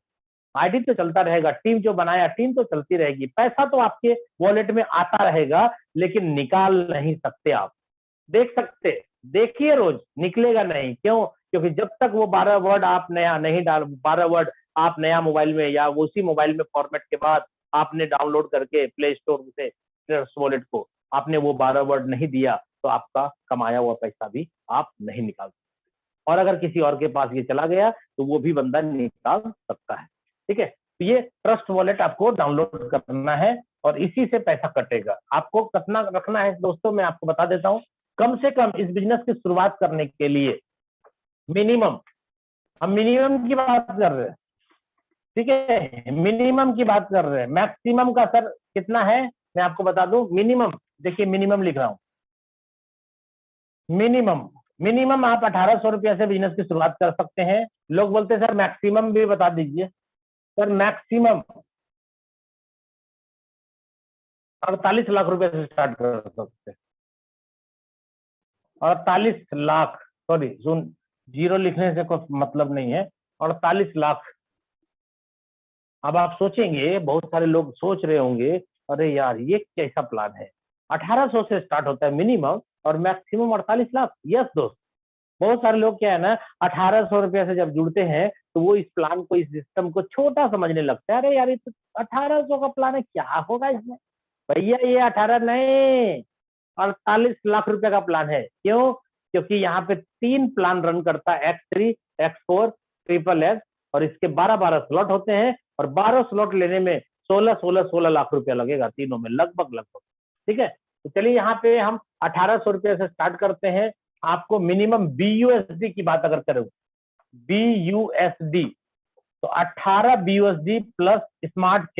आईडी तो चलता रहेगा, टीम जो बनाया टीम तो चलती रहेगी, पैसा तो आपके वॉलेट में आता रहेगा, लेकिन निकाल नहीं सकते आप। देख सकते, देखिए रोज, निकलेगा नहीं। क्यों? क्योंकि जब तक वो 12 वर्ड आप नया नहीं डाल, 12 वर्ड आप नया मोबाइल में या उसी मोबाइल में फॉर्मेट के बाद आपने डाउनलोड करके प्ले स्टोर से ट्रस्ट वॉलेट को आपने वो 12 वर्ड नहीं दिया, तो आपका कमाया हुआ पैसा भी आप नहीं निकाल सकते। और अगर किसी और के पास ये चला गया तो वो भी बंदा निकाल सकता है। ठीक है, तो ये ट्रस्ट वॉलेट आपको डाउनलोड करना है और इसी से पैसा कटेगा। आपको कितना रखना है दोस्तों, मैं आपको बता देता हूँ। कम से कम इस बिजनेस की शुरुआत करने के लिए मिनिमम, हम मिनिमम की बात कर रहे हैं, ठीक है, मिनिमम की बात कर रहे हैं। मैक्सिमम का सर कितना है मैं आपको बता दूं। मिनिमम, देखिए मिनिमम लिख रहा हूं, मिनिमम मिनिमम आप 1800 रुपया से बिजनेस की शुरुआत कर सकते हैं। लोग बोलते हैं सर मैक्सिमम भी बता दीजिए। सर मैक्सिमम 48 लाख रुपए से स्टार्ट कर सकते हैं। 48 लाख, सॉरी सुन, जीरो लिखने से कोई मतलब नहीं है, 48 लाख। अब आप सोचेंगे, बहुत सारे लोग सोच रहे होंगे, अरे यार ये कैसा प्लान है, 1800 से स्टार्ट होता है मिनिमम और मैक्सिमम 48 लाख। यस दोस्त, बहुत सारे लोग क्या है ना, 1800 रुपये से जब जुड़ते हैं तो वो इस प्लान को, इस सिस्टम को छोटा समझने लगता है। अरे यार ये तो 1800 का प्लान है, क्या होगा इसमें। भैया ये 18 नहीं, 48 लाख रुपए का प्लान है। क्यों? क्योंकि यहाँ पे 3 प्लान रन करता है, X3, X4, ट्रिपल एक्स, और इसके 12-12 स्लॉट होते हैं, और 12 स्लॉट लेने में 16 लाख रुपया लगेगा तीनों में, लगभग। ठीक है, तो चलिए यहाँ पे हम 1800 रुपये से स्टार्ट करते हैं। आपको मिनिमम BUSD की बात अगर करें, BUSD, तो 18 BUSD प्लस स्मार्ट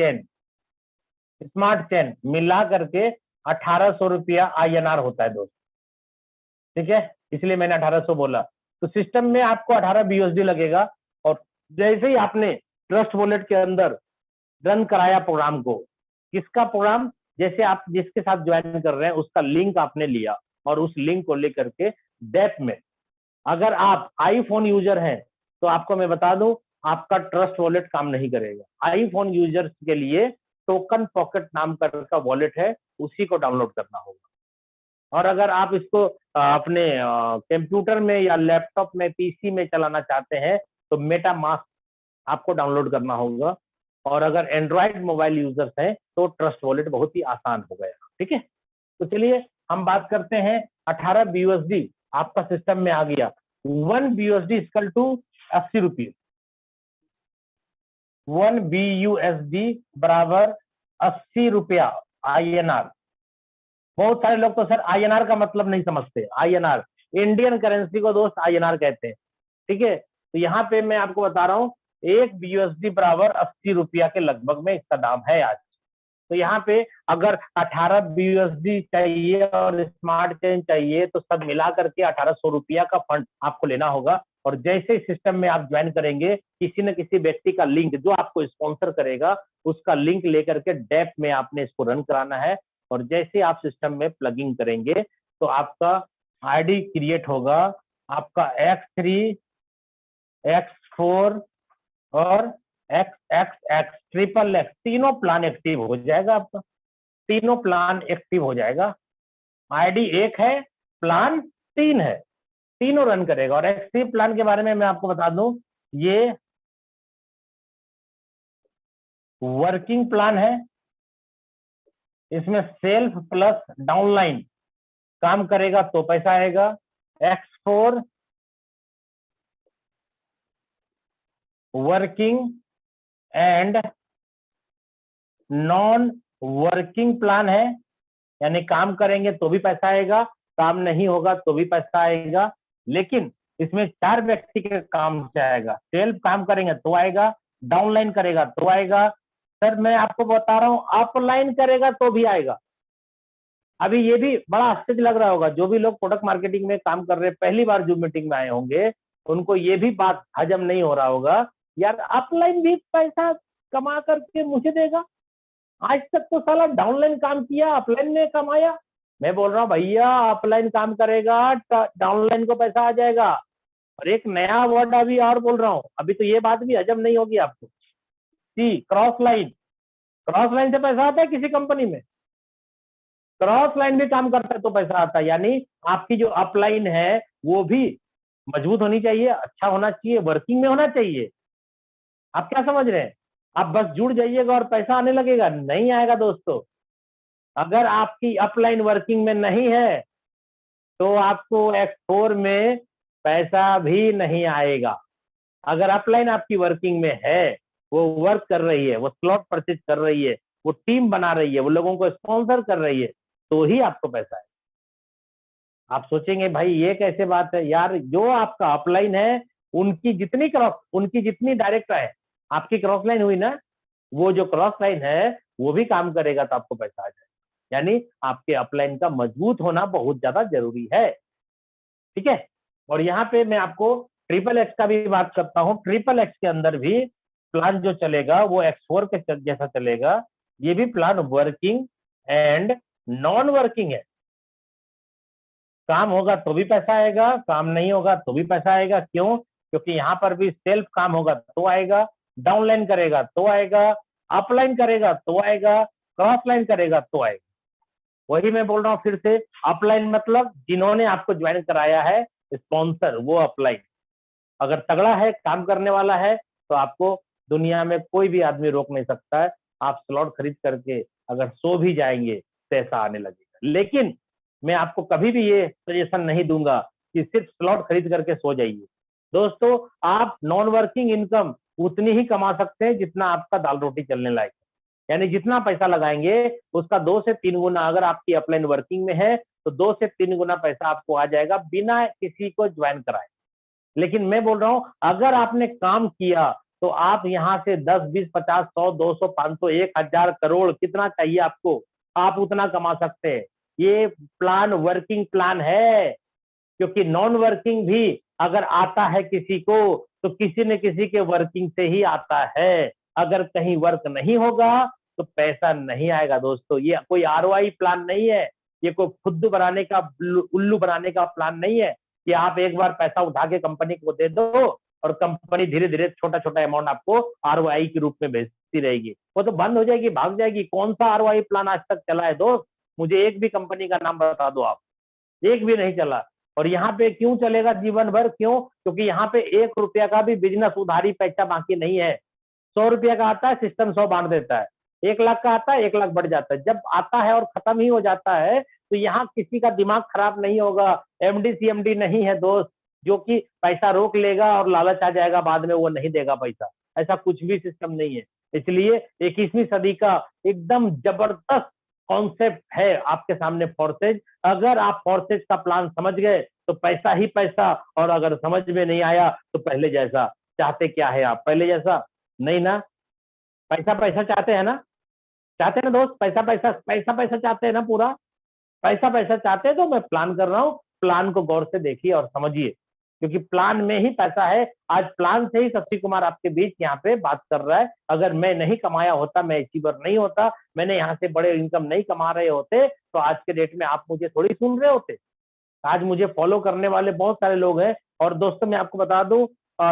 चेन मिला करके 1800 रुपया INR होता है दोस्त। ठीक है, इसलिए मैंने 1800 बोला। तो सिस्टम में आपको 18 BUSD लगेगा, और जैसे ही आपने ट्रस्ट वॉलेट के अंदर रन कराया प्रोग्राम को, किसका प्रोग्राम, जैसे आप जिसके साथ ज्वाइन कर रहे हैं उसका लिंक आपने लिया, और उस लिंक को लेकर के डेप में, अगर आप आईफोन यूजर हैं तो आपको मैं बता दूं आपका ट्रस्ट वॉलेट काम नहीं करेगा। आईफोन यूजर्स के लिए टोकन पॉकेट नाम का वॉलेट है, उसी को डाउनलोड करना होगा। और अगर आप इसको अपने कंप्यूटर में या लैपटॉप में, PC में चलाना चाहते हैं तो मेटा मास्क आपको डाउनलोड करना होगा। और अगर एंड्रॉइड मोबाइल यूजर्स हैं तो ट्रस्ट वॉलेट बहुत ही आसान हो गया। ठीक है, तो चलिए हम बात करते हैं। 18 BUSD आपका सिस्टम में आ गया। 1 BUSD इक्वल टू 80 रुपये। 1 BUSD बराबर 80 रुपया INR। बहुत सारे लोग तो सर INR का मतलब नहीं समझते। INR इंडियन करेंसी को दोस्त INR कहते हैं। ठीक है, तो यहाँ पे मैं आपको बता रहा हूँ 1 BUSD बराबर 80 रुपया के लगभग में इसका दाम है आज। तो यहाँ पे अगर 18 BUSD चाहिए और स्मार्ट चेन चाहिए तो सब मिला करके 1800 रुपया का फंड आपको लेना होगा। और जैसे सिस्टम में आप ज्वाइन करेंगे, किसी न किसी व्यक्ति का लिंक जो आपको स्पॉन्सर करेगा, उसका लिंक लेकर के डेप में आपने इसको रन कराना है। और जैसे आप सिस्टम में प्लगिंग करेंगे तो आपका आईडी क्रिएट होगा, आपका X3, X4 और XXX, ट्रिपल एक्स, तीनों प्लान एक्टिव हो जाएगा। आपका तीनों प्लान एक्टिव हो जाएगा। आईडी 1 है, प्लान 3 है, तीनों रन करेगा। और एक्टिव प्लान के बारे में मैं आपको बता दूं, ये वर्किंग प्लान है। इसमें सेल्फ प्लस डाउनलाइन काम करेगा तो पैसा आएगा। X4 working and non working plan है, यानी काम करेंगे तो भी पैसा आएगा, काम नहीं होगा तो भी पैसा आएगा। लेकिन इसमें 4 व्यक्ति के काम से आएगा। सेल्फ काम करेंगे तो आएगा, डाउनलाइन करेगा तो आएगा, सर मैं आपको बता रहा हूं अपलाइन करेगा तो भी आएगा। अभी ये भी बड़ा आश्चर्य लग रहा होगा, जो भी लोग प्रोडक्ट मार्केटिंग में काम कर रहे हैं, पहली बार जूम मीटिंग में आए होंगे, उनको ये भी बात हजम नहीं हो रहा होगा, यार अपलाइन भी पैसा कमा करके मुझे देगा, आज तक तो साला डाउनलाइन काम किया, अपलाइन ने कमाया। मैं बोल रहा हूँ भैया अपलाइन काम करेगा डाउनलाइन को पैसा आ जाएगा। और एक नया वर्ड अभी और बोल रहा हूँ, अभी तो ये बात भी हजम नहीं होगी आपको। सी क्रॉस लाइन, क्रॉस लाइन से पैसा आता है किसी कंपनी में? क्रॉस लाइन भी काम करता है तो पैसा आता है। यानी आपकी जो अपलाइन है वो भी मजबूत होनी चाहिए, अच्छा होना चाहिए, वर्किंग में होना चाहिए। आप क्या समझ रहे हैं? आप बस जुड़ जाइएगा और पैसा आने लगेगा? नहीं आएगा दोस्तों। अगर आपकी अपलाइन वर्किंग में नहीं है तो आपको X4 में पैसा भी नहीं आएगा। अगर अपलाइन आपकी वर्किंग में है, वो वर्क कर रही है, वो स्लॉट परचेज कर रही है, वो टीम बना रही है, वो लोगों को स्पॉन्सर कर रही है, तो ही आपको पैसा है। आप सोचेंगे भाई ये कैसे बात है यार, जो आपका अपलाइन है उनकी जितनी डायरेक्ट है, आपकी क्रॉस लाइन हुई ना, वो जो क्रॉस लाइन है वो भी काम करेगा तो आपको पैसा आ जाएगा। यानी आपके अपलाइन का मजबूत होना बहुत ज्यादा जरूरी है, ठीक है। और यहाँ पे मैं आपको XXX का भी बात करता हूँ। XXX के अंदर भी प्लान जो चलेगा वो X4 के जैसा चलेगा। ये भी plan working and non working है। काम होगा तो भी पैसा आएगा, काम नहीं होगा तो भी पैसा आएगा। क्यों? क्योंकि यहाँ पर भी सेल्फ काम होगा तो आएगा, डाउनलाइन करेगा तो आएगा, अपलाइन करेगा तो आएगा, क्रॉस लाइन करेगा तो आएगा। वही मैं बोल रहा हूँ फिर से, अपलाइन मतलब जिन्होंने आपको ज्वाइन कराया है, स्पॉन्सर, वो अपलाइन। अगर तगड़ा है, काम करने वाला है, तो आपको दुनिया में कोई भी आदमी रोक नहीं सकता है। आप स्लॉट खरीद करके अगर सो भी जाएंगे पैसा आने लगेगा। लेकिन मैं आपको कभी भी ये सजेशन नहीं दूंगा कि सिर्फ स्लॉट खरीद करके सो जाइए। दोस्तों आप नॉन वर्किंग इनकम उतनी ही कमा सकते हैं जितना आपका दाल रोटी चलने लायक है। यानी जितना पैसा लगाएंगे उसका 2 से 3 गुना, अगर आपकी अपलाइन वर्किंग में है तो 2 से 3 गुना पैसा आपको आ जाएगा बिना किसी को ज्वाइन कराए। लेकिन मैं बोल रहा हूं अगर आपने काम किया तो आप यहाँ से 10, 20, 50, 100, 200, 500, 1000 करोड़, कितना चाहिए आपको, आप उतना कमा सकते हैं। ये प्लान वर्किंग प्लान है। क्योंकि नॉन वर्किंग भी अगर आता है किसी को तो किसी न किसी के वर्किंग से ही आता है। अगर कहीं वर्क नहीं होगा तो पैसा नहीं आएगा दोस्तों। ये कोई ROI प्लान नहीं है, ये कोई खुद बनाने का, उल्लू बनाने का प्लान नहीं है कि आप एक बार पैसा उठा के कंपनी को दे दो और कंपनी धीरे धीरे छोटा छोटा अमाउंट आपको ROI के रूप में भेजती रहेगी। वो तो बंद हो जाएगी, भाग जाएगी। कौन सा ROI प्लान आज तक चला है दोस्त? मुझे एक भी कंपनी का नाम बता दो आप, एक भी नहीं चला। और यहाँ पे क्यों चलेगा जीवन भर? क्यों? क्योंकि यहाँ पे 1 रुपया का भी बिजनेस उधारी पैसा बाकी नहीं है। 100 रुपया का आता है, सिस्टम 100 बांट देता है। 1 लाख का आता है, 1 लाख बढ़ जाता है। जब आता है और खत्म ही हो जाता है तो यहाँ किसी का दिमाग खराब नहीं होगा। MD CMD नहीं है दोस्त जो कि पैसा रोक लेगा और लालच आ जाएगा बाद में वो नहीं देगा पैसा। ऐसा कुछ भी सिस्टम नहीं है। इसलिए 21वीं सदी का एकदम जबरदस्त कॉन्सेप्ट है आपके सामने फोर्सेज। अगर आप फोर्सेज का प्लान समझ गए तो पैसा ही पैसा, और अगर समझ में नहीं आया तो पहले जैसा। चाहते क्या है आप? पहले जैसा नहीं ना? पैसा पैसा चाहते हैं ना? चाहते हैं ना दोस्त? पैसा पैसा पैसा पैसा चाहते हैं ना? पूरा पैसा पैसा चाहते हैं तो मैं प्लान कर रहा हूँ। प्लान को गौर से देखिए और समझिए, क्योंकि प्लान में ही पैसा है। आज प्लान से ही शशि कुमार आपके बीच यहाँ पे बात कर रहा है। अगर मैं नहीं कमाया होता, मैं अचीवर नहीं होता, मैंने यहाँ से बड़े इनकम नहीं कमा रहे होते तो आज के डेट में आप मुझे थोड़ी सुन रहे होते। आज मुझे फॉलो करने वाले बहुत सारे लोग हैं। और दोस्तों मैं आपको बता दूं,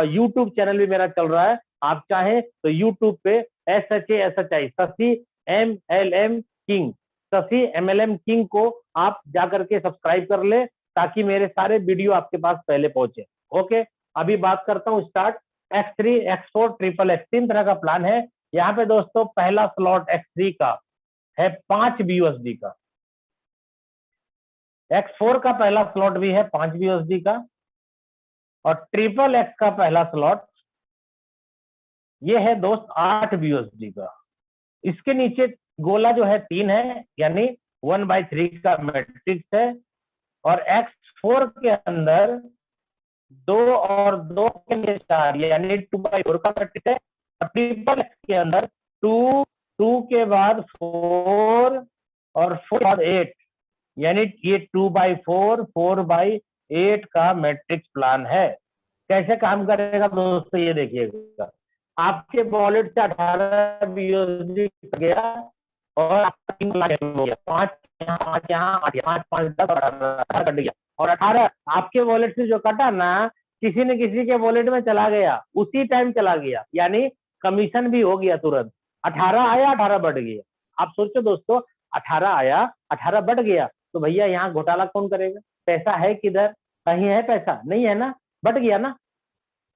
यूट्यूब चैनल भी मेरा चल रहा है। आप चाहें तो यूट्यूब पे SHI Shashi MLM king, Shashi MLM king को आप जाकर के सब्सक्राइब कर ले ताकि मेरे सारे वीडियो आपके पास पहले पहुंचे। ओके, अभी बात करता हूँ स्टार्ट। X3, X4, XXX 3 तरह का प्लान है। यहाँ पे दोस्तों पहला स्लॉट X3 का है 5 BUSD का। X4 का पहला स्लॉट भी है 5 BUSD का। और XXX का पहला स्लॉट ये है दोस्त 8 BUSD का। इसके नीचे गोला जो है 3 है, यानी 1/3 का मैट्रिक्स है। और X4 के अंदर 2 और 2 के लिए 4 यानी 2/4 का मैट्रिक्स है। और ट्रिपल एक्स के अंदर 2, 2 के बाद 4 और 4 के बाद 8 यानी ये 2/4, 4/8 का मैट्रिक्स प्लान है। कैसे काम करेगा दोस्तों ये देखिएगा, आपके वॉलेट से 18 BUSD गया और आपका 3 लाख हो गया, 5 यहाँ 5 यहाँ 8 5 5 10 और 18 कट गया। और 18 आपके वॉलेट से जो कटा ना, किसी न किसी के वॉलेट में चला गया, उसी टाइम चला गया, यानी कमीशन भी हो गया तुरंत। 18 आया 18 बढ़ गया। आप सोचो दोस्तों, 18 आया 18 बढ़ गया, तो भैया यहाँ घोटाला कौन करेगा? पैसा है किधर? कहीं है पैसा? नहीं है ना, बढ़ गया ना।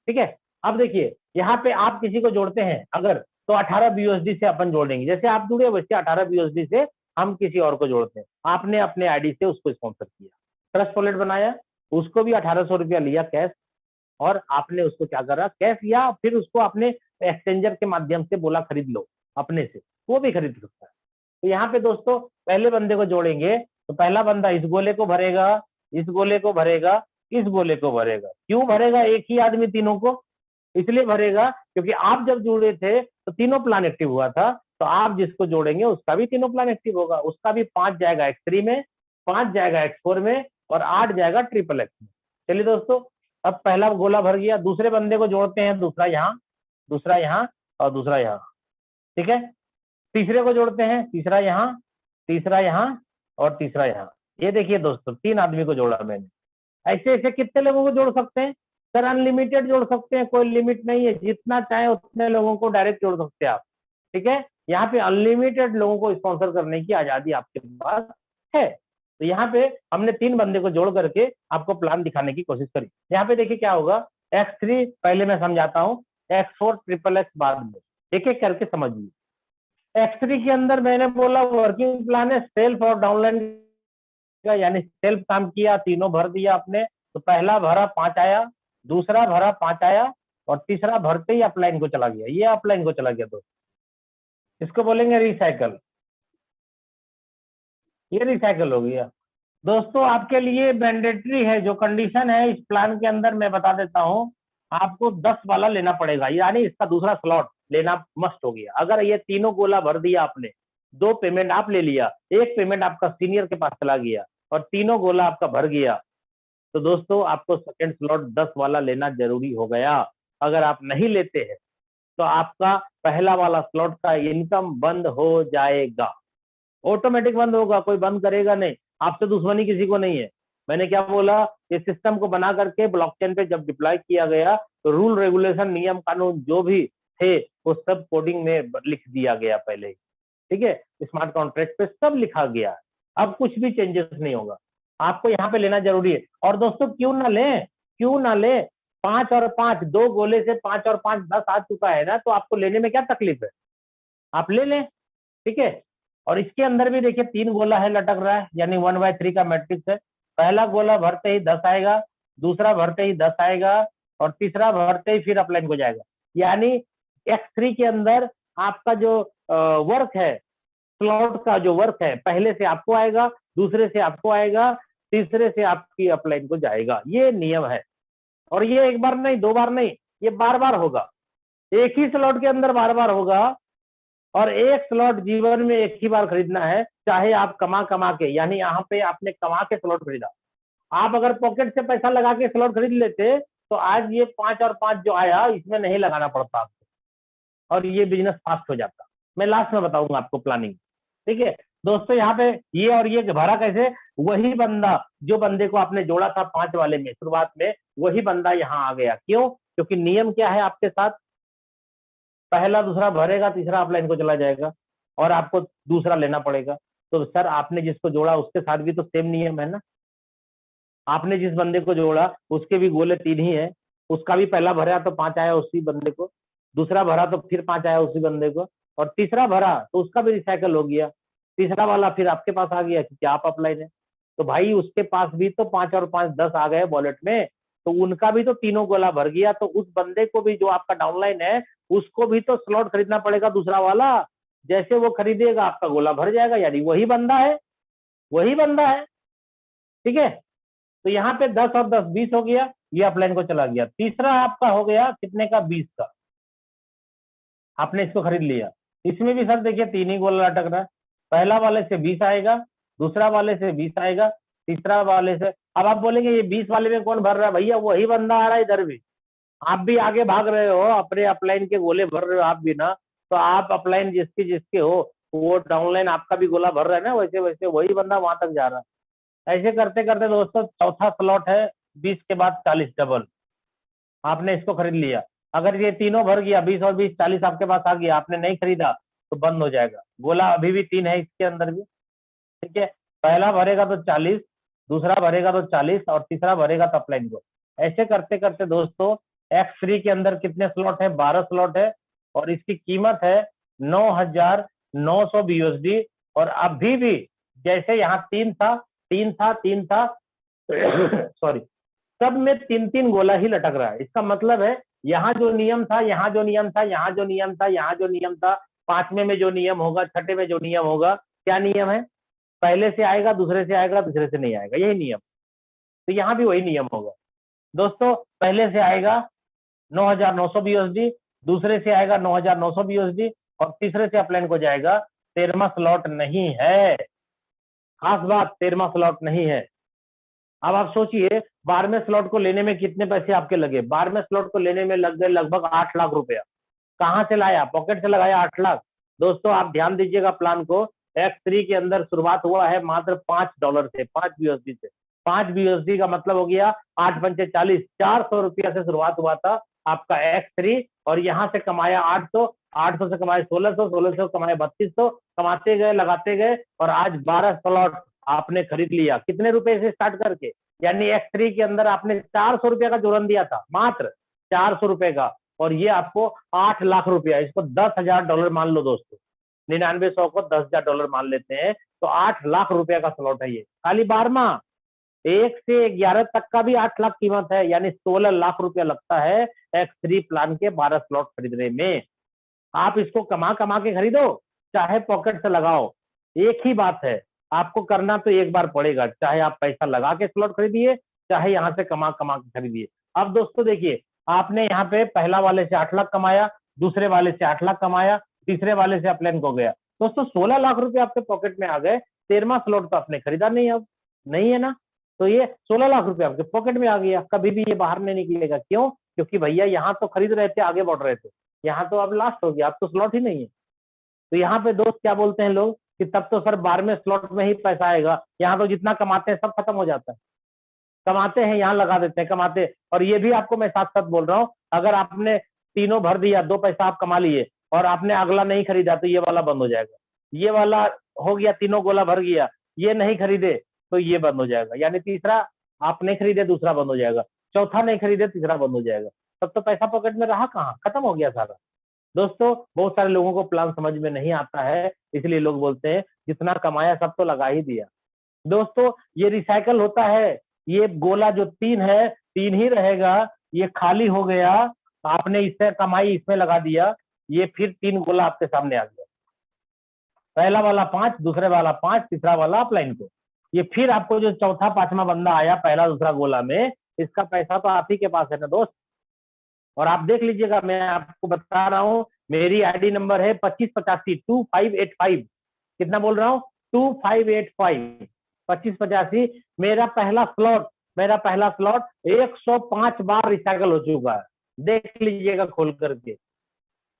ठीक है, अब देखिए यहाँ पे आप किसी को जोड़ते हैं अगर, तो 18 BUSD से अपन जोड़ेंगे, जैसे आप जुड़े वैसे 18 BUSD से हम किसी और को जोड़ते हैं। आपने अपने आईडी से उसको स्पॉन्सर किया, ट्रस्ट वॉलेट बनाया, उसको भी 1800 रुपया लिया कैश, और आपने उसको क्या करा, कैश या फिर उसको अपने एक्सचेंजर के माध्यम से बोला खरीद लो अपने से, वो भी खरीद सकता है। तो यहाँ पे दोस्तों पहले बंदे को जोड़ेंगे, तो पहला बंदा इस गोले को भरेगा, इस गोले को भरेगा, इस गोले को भरेगा। क्यों भरेगा एक ही आदमी तीनों को? इसलिए भरेगा क्योंकि आप जब जुड़े थे तो तीनों प्लान एक्टिव हुआ था, तो आप जिसको जोड़ेंगे उसका भी तीनों प्लान एक्टिव होगा, उसका भी 5 जाएगा X3 में, 5 जाएगा X4 में और 8 जाएगा ट्रिपल एक्स में। चलिए दोस्तों, अब पहला गोला भर गया, दूसरे बंदे को जोड़ते हैं, दूसरा यहाँ, दूसरा यहाँ और दूसरा यहाँ। ठीक है, तीसरे को जोड़ते हैं, तीसरा यहाँ, तीसरा यहाँ और तीसरा यहाँ। ये देखिए दोस्तों 3 आदमी को जोड़ा मैंने। ऐसे ऐसे कितने लोगों को जोड़ सकते हैं सर? अनलिमिटेड जोड़ सकते हैं, कोई लिमिट नहीं है, जितना चाहे उतने लोगों को डायरेक्ट जोड़ सकते हैं आप। ठीक है, यहाँ पे अनलिमिटेड लोगों को स्पॉन्सर करने की आजादी आपके पास है। तो यहाँ पे हमने 3 बंदे को जोड़ करके आपको प्लान दिखाने की कोशिश करी। यहाँ पे देखिए क्या होगा, X3 पहले मैं समझाता हूँ, X4 ट्रिपल एक्स बाद में, एक एक करके समझिए। X3 के अंदर मैंने बोला वर्किंग प्लान है सेल्फ और डाउनलाइन का, यानी सेल्फ काम किया, तीनों भर दिया आपने। तो पहला भरा 5 आया, दूसरा भरा 5 आया और तीसरा भरते ही अपलाइन को चला गया, ये अपलाइन को चला गया दोस्तों। इसको बोलेंगे रिसाइकल, ये रिसाइकल हो गया। दोस्तों आपके लिए मैंडेटरी है, जो कंडीशन है इस प्लान के अंदर मैं बता देता हूँ, आपको 10 वाला लेना पड़ेगा, यानी इसका दूसरा स्लॉट लेना मस्ट हो गया। अगर ये तीनों गोला भर दिया आपने, 2 पेमेंट आप ले लिया, 1 पेमेंट आपका सीनियर के पास चला गया और तीनों गोला आपका भर गया, तो दोस्तों आपको सेकंड स्लॉट 10 वाला लेना जरूरी हो गया। अगर आप नहीं लेते हैं तो आपका पहला वाला स्लॉट का इनकम बंद हो जाएगा, ऑटोमेटिक बंद होगा, कोई बंद करेगा नहीं। आपसे दुश्मनी किसी को नहीं है। मैंने क्या बोला, इस सिस्टम को बना करके ब्लॉकचेन पे जब डिप्लॉय किया गया तो रूल रेगुलेशन नियम कानून जो भी थे वो सब कोडिंग में लिख दिया गया पहले ही। ठीक है, स्मार्ट कॉन्ट्रैक्ट पे सब लिखा गया है, अब कुछ भी चेंजेस नहीं होगा। आपको यहाँ पे लेना जरूरी है। और दोस्तों क्यों ना लें, क्यों ना लें, 5 और 5, 2 गोले से 5 और 5 10 आ चुका है ना, तो आपको लेने में क्या तकलीफ है, आप ले लें। ठीक है, और इसके अंदर भी देखिए 3 गोला है लटक रहा है, यानी 1/3 का मैट्रिक्स है। पहला गोला भरते ही 10 आएगा, दूसरा भरते ही 10 आएगा और तीसरा भरते ही फिर अपलाइन हो जाएगा। यानी X3 के अंदर आपका जो वर्क है, स्लॉट का जो वर्क है, पहले से आपको आएगा, दूसरे से आपको आएगा, तीसरे से आपकी अपलाइन को जाएगा। ये नियम है, और ये एक बार नहीं, 2 बार नहीं, ये बार बार होगा। एक ही स्लॉट के अंदर बार बार होगा, और एक स्लॉट जीवन में एक ही बार खरीदना है, चाहे आप कमा कमा के, यानी यहाँ पे आपने कमा के स्लॉट खरीदा। आप अगर पॉकेट से पैसा लगा के स्लॉट खरीद लेते तो आज ये 5 और 5 जो आया इसमें नहीं लगाना पड़ता आपको, और ये बिजनेस फास्ट हो जाता। मैं लास्ट में बताऊंगा आपको प्लानिंग। ठीक है दोस्तों, यहाँ पे ये और ये भरा कैसे, वही बंदा जो बंदे को आपने जोड़ा था 5 वाले में शुरुआत में, वही बंदा यहाँ आ गया। क्यों? क्योंकि नियम क्या है आपके साथ, पहला दूसरा भरेगा, तीसरा अपलाइन को चला जाएगा और आपको दूसरा लेना पड़ेगा। तो सर आपने जिसको जोड़ा उसके साथ भी तो सेम नियम है ना, आपने जिस बंदे को जोड़ा उसके भी गोले 3 ही है, उसका भी पहला भरा तो 5 आया उसी बंदे को, दूसरा भरा तो फिर 5 आया उसी बंदे को, और तीसरा भरा तो उसका भी रिसाइकल हो गया, तीसरा वाला फिर आपके पास आ गया कि आप अपलाइन है। तो भाई उसके पास भी तो 5 और 5 10 आ गए वॉलेट में, तो उनका भी तो तीनों गोला भर गया। तो उस बंदे को भी जो आपका डाउनलाइन है उसको भी तो स्लॉट खरीदना पड़ेगा दूसरा वाला, जैसे वो खरीदेगा आपका गोला भर जाएगा, यानी वही बंदा है, वही बंदा है। ठीक है, तो यहाँ पे 10 और 10 20 हो गया, ये अपलाइन को चला गया। तीसरा आपका हो गया कितने का, 20 का, आपने इसको खरीद लिया। इसमें भी सर देखिए 3 ही गोला लटक रहा है। पहला वाले से 20 आएगा, दूसरा वाले से 20 आएगा, तीसरा वाले से। अब आप बोलेंगे ये 20 वाले में कौन भर रहा है, भैया वही बंदा आ रहा है इधर भी। आप भी आगे भाग रहे हो, अपने अपलाइन के गोले भर रहे हो आप भी ना, तो आप अपलाइन जिसके जिसके हो वो डाउनलाइन आपका भी गोला भर रहा है ना, वैसे वैसे वही बंदा वहां तक जा रहा है। ऐसे करते करते दोस्तों चौथा स्लॉट है 20 के बाद 40 डबल, आपने इसको खरीद लिया। अगर ये तीनों भर गया, 20 और 20 40 आपके पास आ गया, आपने नहीं खरीदा तो बंद हो जाएगा। गोला अभी भी 3 है इसके अंदर भी, ठीक है। पहला भरेगा तो 40, दूसरा भरेगा तो 40 और तीसरा भरेगा तो अपलाइन को। ऐसे करते करते दोस्तों X3 के अंदर कितने स्लॉट है, 12 स्लॉट है और इसकी कीमत है 9,900 BUSD। और अभी भी जैसे यहाँ 3 था 3 था 3 था सॉरी, सब में 3-3 गोला ही लटक रहा है। इसका मतलब है यहाँ जो नियम था, यहाँ जो नियम था, यहाँ जो नियम था, यहाँ जो नियम था, 5वें में जो नियम होगा, 6ठे में जो नियम होगा, क्या नियम है, पहले से आएगा दूसरे से आएगा, तीसरे से नहीं आएगा, यही नियम। तो यहाँ भी वही नियम होगा दोस्तों। पहले से आएगा 9,900 BUSD, दूसरे से आएगा 9,900 BUSD और तीसरे से अपलाइन को जाएगा। 13वां स्लॉट नहीं है, खास बात 13वां स्लॉट नहीं है। अब आप सोचिए 12वें स्लॉट को लेने में कितने पैसे आपके लगे, 12वें स्लॉट को लेने में लग गए लगभग 8 लाख रुपया। कहां से लाया, पॉकेट से लगाया 8 लाख। दोस्तों आप ध्यान दीजिएगा, प्लान को X3 के अंदर शुरुआत हुआ है मात्र $5 से, 5 BUSD से। 5 BUSD का मतलब हो गया 8 पंचे 40, 400 रुपया से शुरुआत हुआ था आपका X3 और यहाँ से कमाया 800, 800 से कमाए 1600, 1600 कमाए 3200, कमाते गए लगाते गए और आज 12 स्लॉट आपने खरीद लिया। कितने रुपए से स्टार्ट करके, यानी X3 के अंदर आपने 400 रुपया का जोड़न दिया था, मात्र 400 रुपए का, और ये आपको 8 लाख रुपया, इसको $10,000 मान लो दोस्तों, 9900 को $10,000 मान लेते हैं तो 8 लाख रुपया का स्लॉट है ये, खाली 12वां। 1 से 11 तक का भी 8 लाख कीमत है, यानी 16 लाख रुपया लगता है X3 प्लान के 12 स्लॉट खरीदने में। आप इसको कमा कमा के खरीदो चाहे पॉकेट से लगाओ, एक ही बात है, आपको करना तो एक बार पड़ेगा, चाहे आप पैसा लगा के स्लॉट खरीदिए चाहे यहाँ से कमा कमा के खरीदिए। अब दोस्तों देखिए, आपने यहाँ पे पहला वाले से 8 लाख कमाया, दूसरे वाले से 8 लाख कमाया, तीसरे वाले से अपलाइन को गया, दोस्तों 16 लाख रुपए आपके पॉकेट में आ गए। 13वां स्लॉट तो आपने खरीदा नहीं, अब नहीं है ना, तो ये 16 लाख रुपए आपके पॉकेट में आ गया, कभी भी ये बाहर नहीं निकलेगा। क्यों, क्योंकि भैया यहाँ तो खरीद रहे थे, आगे बढ़ रहे थे, यहाँ तो अब लास्ट हो गया, अब तो स्लॉट ही नहीं है। तो यहाँ पे दोस्त क्या बोलते हैं लोग कि तब तो सर 12वें स्लॉट में ही पैसा आएगा, यहाँ तो जितना कमाते हैं सब खत्म हो जाता है, कमाते हैं यहाँ लगा देते हैं, कमाते। और ये भी आपको मैं साथ साथ बोल रहा हूँ, अगर आपने तीनों भर दिया, 2 पैसा आप कमा लिए और आपने अगला नहीं खरीदा तो ये वाला बंद हो जाएगा। ये वाला हो गया, तीनों गोला भर गया, ये नहीं खरीदे तो ये बंद हो जाएगा, यानी तीसरा आप नहीं खरीदे दूसरा बंद हो जाएगा, चौथा नहीं खरीदे तीसरा बंद हो जाएगा। तब तो पैसा पॉकेट में रहा कहाँ, खत्म हो गया सारा। दोस्तों बहुत सारे लोगों को प्लान समझ में नहीं आता है, इसलिए लोग बोलते हैं जितना कमाया सब तो लगा ही दिया। दोस्तों ये रिसाइकल होता है, ये गोला जो 3 है 3 ही रहेगा, ये खाली हो गया, आपने इससे कमाई इसमें लगा दिया, ये फिर 3 गोला आपके सामने आ गया, पहला वाला 5, दूसरे वाला 5, तीसरा वाला अपलाइन को। ये फिर आपको जो चौथा 5वां बंदा आया पहला दूसरा गोला में, इसका पैसा तो आप ही के पास है ना दोस्त। और आप देख लीजिएगा, मैं आपको बता रहा हूँ, मेरी आईडी नंबर है 2585 2585, कितना बोल रहा हूँ 2585 2585। मेरा पहला स्लॉट 105 बार रिसाइकल हो चुका है, देख लीजिएगा खोल करके,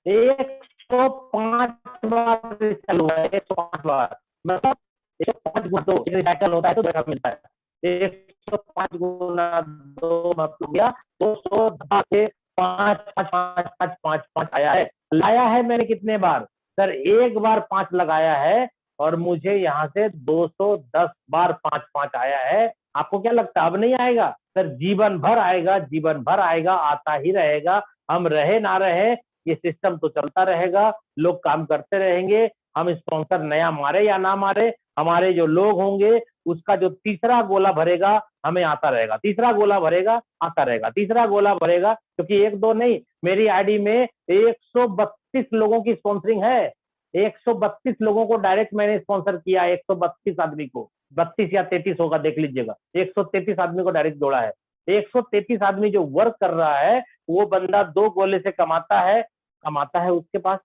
105 बार रिसाइकल हुआ है, 105 बार, मतलब 105 गुना 2 रिसाइकल होता है तो देखा मिलता है, 105 गुना 2 मतलब गया 210 से 5 5 5 5 5 5 आया है। लाया है मैंने कितने बार सर, एक बार 5 लगाया है और मुझे यहाँ से 210 बार 5 5 आया है। आपको क्या लगता है अब नहीं आएगा सर? जीवन भर आएगा, जीवन भर आएगा, आता ही रहेगा, हम रहे ना रहे ये सिस्टम तो चलता रहेगा, लोग काम करते रहेंगे, हम स्पॉन्सर नया मारे या ना मारे, हमारे जो लोग होंगे उसका जो तीसरा गोला भरेगा हमें आता रहेगा, तीसरा गोला भरेगा आता रहेगा, तीसरा गोला भरेगा, क्योंकि 1-2 नहीं, मेरी आईडी में 132 लोगों की स्पॉन्सरिंग है, 132 लोगों को डायरेक्ट मैंने स्पॉन्सर किया, 132 आदमी को, 32 या 33 होगा देख लीजिएगा, 133 आदमी को डायरेक्ट जोड़ा है। 133 आदमी जो वर्क कर रहा है वो बंदा 2 गोले से कमाता है, उसके पास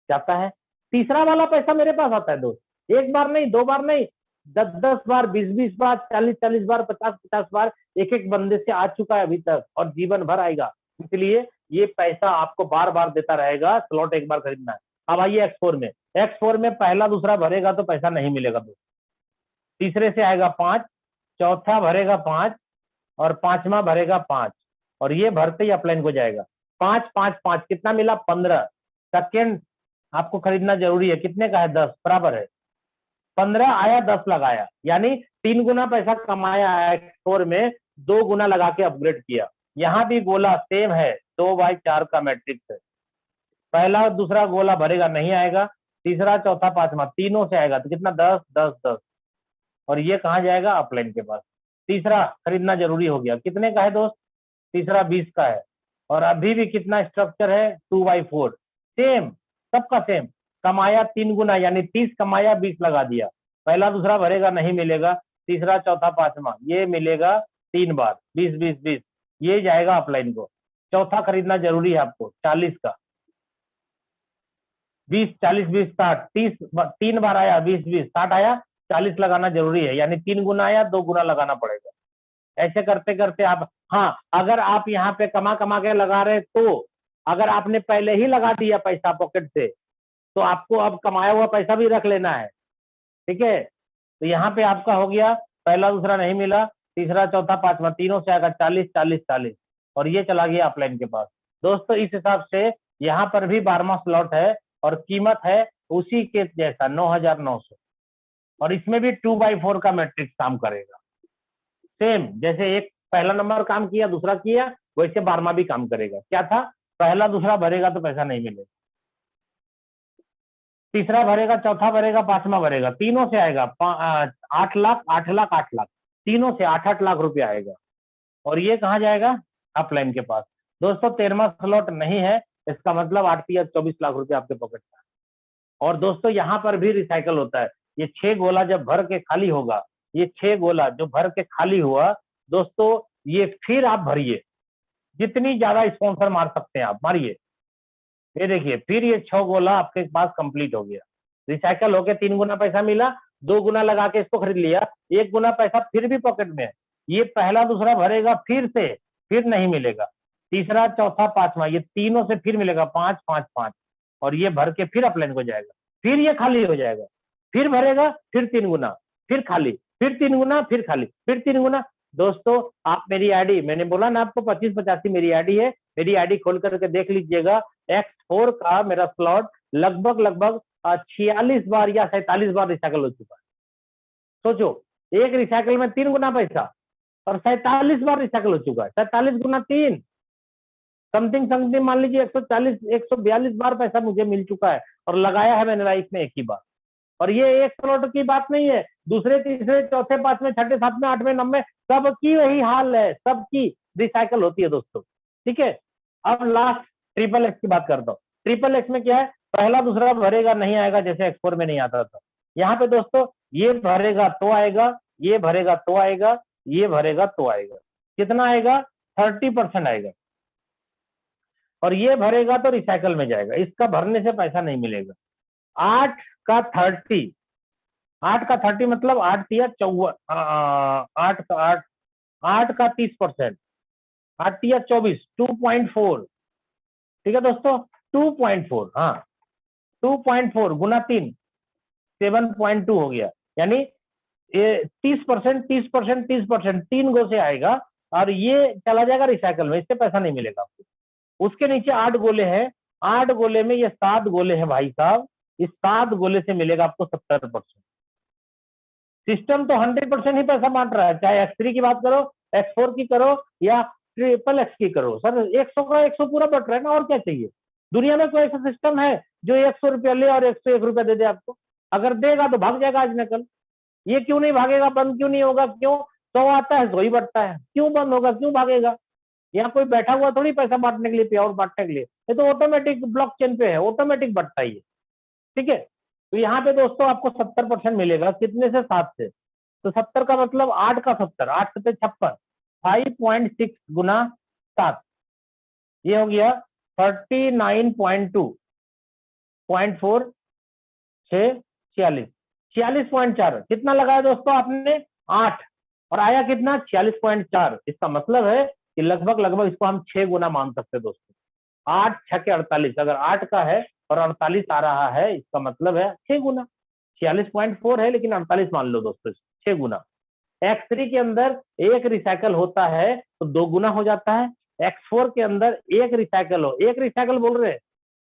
जाता है। तीसरा वाला पैसा मेरे पास आता है दोस्त, 1 बार नहीं, 2 बार नहीं, 10-10 बार, 20-20 बार, 40-40 बार, 50-50 बार एक एक बंदे से आ चुका है अभी तक और जीवन भर आएगा। इसलिए ये पैसा आपको बार बार देता रहेगा, स्लॉट एक बार खरीदना है। अब आइए X4 में पहला दूसरा भरेगा तो पैसा नहीं मिलेगा दोस्त, तीसरे से आएगा 5, चौथा भरेगा 5 और पांचवा भरेगा 5 और ये भरते ही अपलाइन को जाएगा। 5 5 5 कितना मिला? 15 सेकेंड आपको खरीदना जरूरी है। कितने का है? 10 बराबर है। 15 आया, 10 लगाया, यानी 3 गुना पैसा कमाया है X4 में, 2 गुना लगा के अपग्रेड किया। यहाँ भी गोला सेम है, 2/4 का मैट्रिक्स है। पहला दूसरा गोला भरेगा नहीं आएगा, तीसरा चौथा पांचवा तीनों से आएगा तो कितना? 10 10 10 और ये कहाँ जाएगा? अपलाइन के पास। तीसरा खरीदना जरूरी हो गया। कितने का है दोस्त? तीसरा 20 का है और अभी भी कितना स्ट्रक्चर है? 2/4 सेम, सबका सेम। कमाया 3 गुना यानी 30 कमाया, 20 लगा दिया। पहला दूसरा भरेगा नहीं मिलेगा, तीसरा चौथा पांचवा ये मिलेगा 3 बार, 20 20 20 ये जाएगा अपलाइन को। चौथा खरीदना जरूरी है आपको 40 का, 20 40 20 60 30 3 बार आया, 20 20 60 आया, 40 लगाना जरूरी है, यानी 3 गुना आया, 2 गुना लगाना पड़ेगा। ऐसे करते करते आप, हाँ अगर आप यहाँ पे कमा कमा के लगा रहे तो अगर आपने पहले ही लगा दिया पैसा पॉकेट से तो आपको अब कमाया हुआ पैसा भी रख लेना है, ठीक है। तो यहाँ पे आपका हो गया, पहला दूसरा नहीं मिला, तीसरा चौथा पांचवा तीनों से आएगा 40 40 40 और ये चला गया अपलाइन के पास। दोस्तों इस हिसाब से यहाँ पर भी 12वां स्लॉट है और कीमत है उसी के जैसा 9,900 और इसमें भी 2/4 का मैट्रिक्स काम करेगा। सेम जैसे एक पहला नंबर काम किया, दूसरा किया, वैसे 12वां भी काम करेगा। क्या था? पहला दूसरा भरेगा तो पैसा नहीं मिलेगा, तीसरा भरेगा, चौथा भरेगा, पांचवा भरेगा, तीनों से आएगा 8 लाख 8 लाख 8 लाख, तीनों से 8-8 लाख रुपया आएगा और ये कहाँ जाएगा? अपलाइन के पास। दोस्तों 13वां स्लॉट नहीं है, इसका मतलब 8 या 24 लाख रुपया आपके पॉकेट में। और दोस्तों यहाँ पर भी रिसाइकल होता है। ये 6 गोला जब भर के खाली होगा, ये 6 गोला जो भर के खाली हुआ दोस्तों, ये फिर आप भरिए, जितनी ज्यादा स्पॉन्सर मार सकते हैं आप मारिए। ये देखिए फिर ये 6 गोला आपके पास कंप्लीट हो गया, रिसाइकल होके 3 गुना पैसा मिला, 2 गुना लगा के इसको खरीद लिया, 1 गुना पैसा फिर भी पॉकेट में है। ये पहला दूसरा भरेगा फिर से, फिर नहीं मिलेगा, तीसरा चौथा पांचवा ये तीनों से फिर मिलेगा 5 5 5 और ये भर के फिर अपलाइन को जाएगा, फिर ये खाली हो जाएगा, फिर भरेगा, फिर 3 गुना, फिर खाली, फिर 3 गुना, फिर खाली, फिर 3 गुना। दोस्तों आप मेरी आईडी, मैंने बोला ना आपको 2585 मेरी आईडी है, मेरी आईडी खोल करके देख लीजिएगा। X4 का मेरा स्लॉट लगभग 46 बार या 47 बार रिसाइकल हो चुका है। सोचो एक रिसाइकल में 3 गुना पैसा और 47 बार रिसाइकल हो चुका है। 47 गुना 3 समथिंग मान लीजिए 140 142 बार पैसा मुझे मिल चुका है और लगाया है मैंने लाइफ में एक ही बार। और ये एक स्लॉट की बात नहीं है, दूसरे तीसरे चौथे पांचवें छठे सातवें आठवें नौवें सबकी वही हाल है, सबकी रिसाइकल होती है दोस्तों, ठीक है। अब लास्ट ट्रिपल एक्स की बात करता हूँ। ट्रिपल एक्स में क्या है? पहला दूसरा भरेगा नहीं आएगा, जैसे X4 में नहीं आता था। यहाँ पे दोस्तों ये भरेगा तो आएगा, ये भरेगा तो आएगा, ये भरेगा तो आएगा। कितना आएगा? 30% आएगा और ये भरेगा तो रिसाइकल में जाएगा, इसका भरने से पैसा नहीं मिलेगा। 8 का 30 मतलब 8 तिया 54, 8 का 30%, 8 तिया 24, 2.4, ठीक है दोस्तों 2.4, हाँ 2.4 गुना 3 7.2 हो गया, यानी 30% 3 गो से आएगा और ये चला जाएगा रिसाइकल में, इससे पैसा नहीं मिलेगा आपको। उसके नीचे 8 गोले हैं, 8 गोले में ये 7 गोले हैं भाई साहब, इस 7 गोले से मिलेगा आपको 70%। सिस्टम तो 100% ही पैसा बांट रहा है, चाहे X3 की बात करो, X4 की करो या ट्रिपल एक्स की करो। सर 100 का 100 पूरा बट रहा है ना, और क्या चाहिए? दुनिया में कोई ऐसा सिस्टम है जो 100 रुपया ले और 101 रुपया दे दे आपको? अगर देगा तो भाग जाएगा आज न कल। ये क्यों नहीं भागेगा? बंद क्यों नहीं होगा? क्यों? 100 आता है 100 ही बढ़ता है, क्यों बंद होगा? क्यों भागेगा? यहाँ कोई बैठा हुआ थोड़ी पैसा बांटने के लिए, प्योर बांटने के लिए, ये तो ऑटोमेटिक ब्लॉकचेन पे है, ऑटोमेटिक बढ़ता ही है, ठीक है। तो यहाँ पे दोस्तों आपको 70% मिलेगा, कितने से? 7 से। तो 70 का मतलब 8 का 70, 8 से 56, 5.6 गुना 7, ये हो गया 39.2, 0.4 6 46, 46.4 कितना लगाया दोस्तों आपने 8, और आया कितना 46.4। इसका मतलब है कि लगभग लगभग इसको हम 6 गुना मान सकते हैं दोस्तों। 8 6 के 48, अगर 8 का है और 48 आ रहा है, इसका मतलब है 6 गुना। 46.4 है लेकिन 48 मान लो दोस्तों, 6 गुना। X3 के अंदर एक रिसाइकल होता है तो 2 गुना हो जाता है। X4 के अंदर एक रिसाइकल बोल रहे हैं,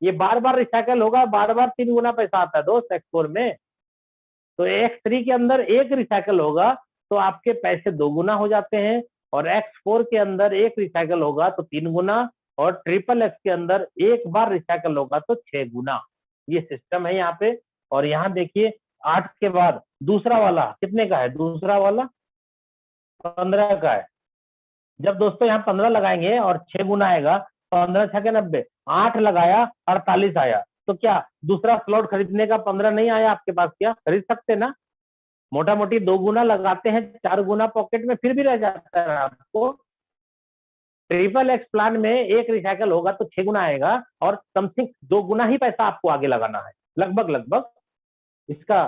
ये बार बार रिसाइकल होगा, बार बार 3 गुना पैसा आता है दोस्त X4 में। तो X3 के अंदर एक रिसाइकल होगा तो आपके पैसे 2 गुना हो जाते हैं, और X4 के अंदर एक रिसाइकल होगा तो 3 गुना, और ट्रिपल एक्स के अंदर एक बार रिसाइकल होगा तो 6 गुना। ये सिस्टम है यहाँ पे। और यहाँ देखिए 8 के बाद दूसरा वाला कितने का है, दूसरा वाला 15 का है। जब दोस्तों यहाँ 15 लगाएंगे और 6 गुना आएगा, 15 6 के 90, 8 लगाया 48 आया, तो क्या दूसरा स्लॉट खरीदने का 15 नहीं आया आपके पास, क्या खरीद सकते ना? मोटा मोटी 2 गुना लगाते हैं, 4 गुना पॉकेट में फिर भी रह जाता है आपको। ट्रिपल एक्स प्लान में एक रिसाइकल होगा तो 6 गुना आएगा, और समथिंग 2 गुना ही पैसा आपको आगे लगाना है, लगभग लगभग। इसका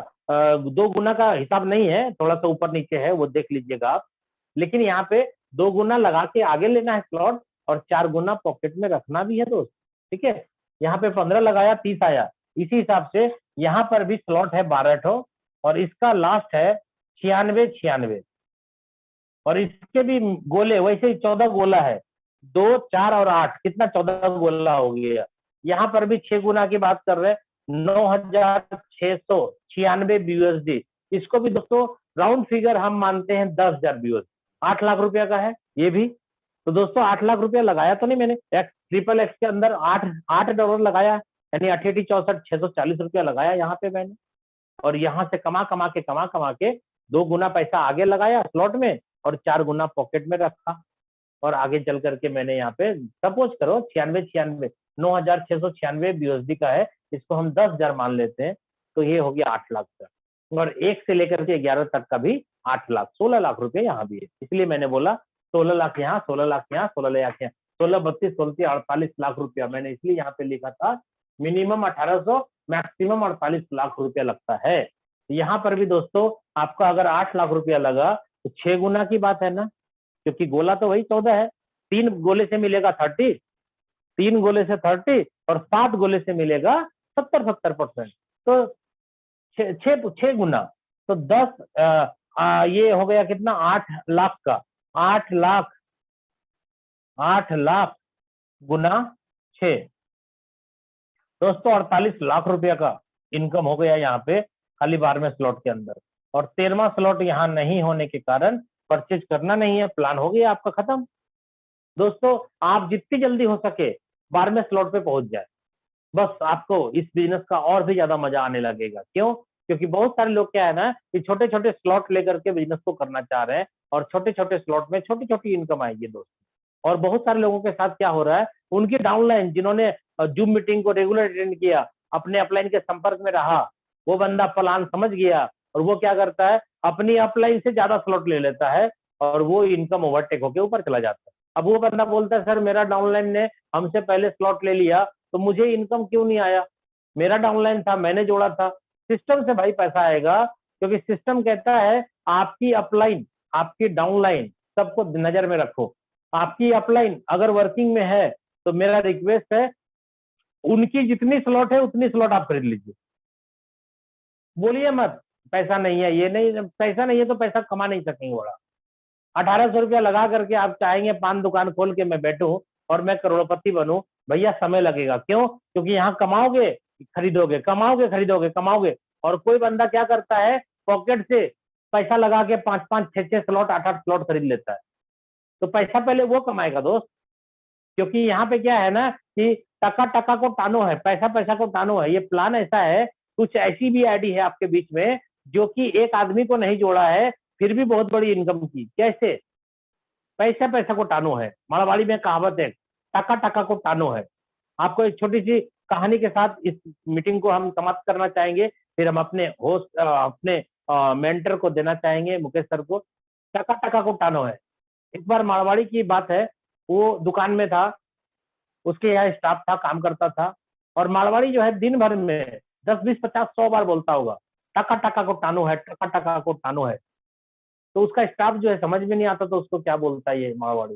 2 गुना का हिसाब नहीं है, थोड़ा सा ऊपर नीचे है, वो देख लीजिएगा आप। लेकिन यहाँ पे 2 गुना लगा के आगे लेना है स्लॉट, और 4 गुना पॉकेट में रखना भी है दोस्त, ठीक है। यहाँ पे 15 लगाया 30 आया, इसी हिसाब से यहाँ पर भी स्लॉट है 12 ठो, और इसका लास्ट है 96, और इसके भी गोले वैसे ही 14 गोला है, 2 4 और 8, कितना 14 गोला हो गया। यहाँ पर भी 6 गुना की बात कर रहे हैं, 9,696 BUSD। इसको भी दोस्तों राउंड फिगर हम मानते हैं 10,000 BUSD, 8 लाख रुपया का है ये भी। तो दोस्तों 8 लाख रुपया लगाया तो नहीं मैंने, ट्रिपल एक्स के अंदर 8 डॉलर लगाया, यानी 88 64 640 रुपया लगाया यहाँ पे मैंने। और यहाँ से कमा कमा के 2 गुना पैसा आगे लगाया स्लॉट में, और 4 गुना पॉकेट में रखा, और आगे चल करके मैंने यहाँ पे सपोज करो 9,696 BUSD का है, इसको हम 10,000 मान लेते हैं, तो ये हो गया 8 लाख का। और 1 से लेकर के 11 तक का भी 8 लाख, 16 लाख रुपए यहाँ भी है। इसलिए मैंने बोला 16 लाख यहाँ, 16 लाख यहाँ, 16 लाख यहाँ, 16 32 16 48 लाख रुपया मैंने इसलिए यहाँ पे लिखा था। मिनिमम 1800, मैक्सिमम 48 लाख रुपया लगता है। यहाँ पर भी दोस्तों आपका अगर 8 लाख रुपया लगा तो 6 गुना की बात है ना, क्योंकि गोला तो वही 14 है, 3 गोले से मिलेगा 30, 3 गोले से 30, और 7 गोले से मिलेगा 70% तो 6 गुना, तो 10 ये हो गया कितना 8 लाख का, 8 लाख गुना 6 दोस्तों 48 लाख रुपया का इनकम हो गया यहाँ पे खाली 12वें स्लॉट के अंदर। और 13वां स्लॉट यहाँ नहीं होने के कारण परचेज करना नहीं है, प्लान हो गया आपका खत्म। दोस्तों आप जितनी जल्दी हो सके 12वें स्लॉट पे पहुंच जाए, बस आपको इस बिजनेस का और भी ज्यादा मजा आने लगेगा। क्यों? क्योंकि बहुत सारे लोग क्या है ना कि छोटे छोटे स्लॉट लेकर के बिजनेस को करना चाह रहे हैं, और छोटे छोटे स्लॉट में छोटी छोटी इनकम आएगी दोस्तों। और बहुत सारे लोगों के साथ क्या हो रहा है, उनकी डाउनलाइन जिन्होंने जूम मीटिंग को रेगुलर अटेंड किया, अपने अपलाइन के संपर्क में रहा, वो बंदा प्लान समझ गया, और वो क्या करता है अपनी अपलाइन से ज्यादा स्लॉट ले लेता है, और वो इनकम ओवरटेक होकर ऊपर चला जाता है। अब वो बंदा बोलता है सर मेरा डाउनलाइन ने हमसे पहले स्लॉट ले लिया तो मुझे इनकम क्यों नहीं आया, मेरा डाउनलाइन था, मैंने जोड़ा था। सिस्टम से भाई पैसा आएगा, क्योंकि सिस्टम कहता है आपकी अपलाइन आपकी डाउनलाइन सबको नजर में रखो। आपकी अपलाइन अगर वर्किंग में है तो मेरा रिक्वेस्ट है उनकी जितनी स्लॉट है उतनी स्लॉट आप खरीद लीजिए। बोलिए मत पैसा नहीं है, ये नहीं, पैसा नहीं है तो पैसा कमा नहीं सकेंगे बड़ा। 1800 रुपया लगा करके आप चाहेंगे पान दुकान खोल के मैं बैठूं और मैं करोड़पति बनूं, भैया समय लगेगा। क्यों? क्योंकि यहाँ कमाओगे खरीदोगे, कमाओगे खरीदोगे, कमाओगे। और कोई बंदा क्या करता है पॉकेट से पैसा लगा के 5-5 6-6 स्लॉट 8-8 स्लॉट खरीद लेता है, तो पैसा पहले वो कमाएगा दोस्त। क्योंकि यहाँ पे क्या है ना कि टका टका को टानो है, पैसा पैसा को टानो है। ये प्लान ऐसा है, कुछ ऐसी भी आईडी है आपके बीच में जो कि एक आदमी को नहीं जोड़ा है फिर भी बहुत बड़ी इनकम की। कैसे? पैसा पैसा को टानो है, मारवाड़ी में कहावत है, टका टका को टानो है। आपको एक छोटी सी कहानी के साथ इस मीटिंग को हम समाप्त करना चाहेंगे, फिर हम अपने होस्ट अपने मेंटर को देना चाहेंगे, मुकेश सर को। टका टका को टानो है। एक बार मारवाड़ी की बात है, वो दुकान में था, उसके यहाँ स्टाफ था, काम करता था, और मारवाड़ी जो है दिन भर में 10, 20, 50, 100 बार बोलता होगा, टका टका को टानो है, टका टका को टानो है। तो उसका स्टाफ जो है समझ में नहीं आता, तो उसको क्या बोलता है ये मारवाड़ी।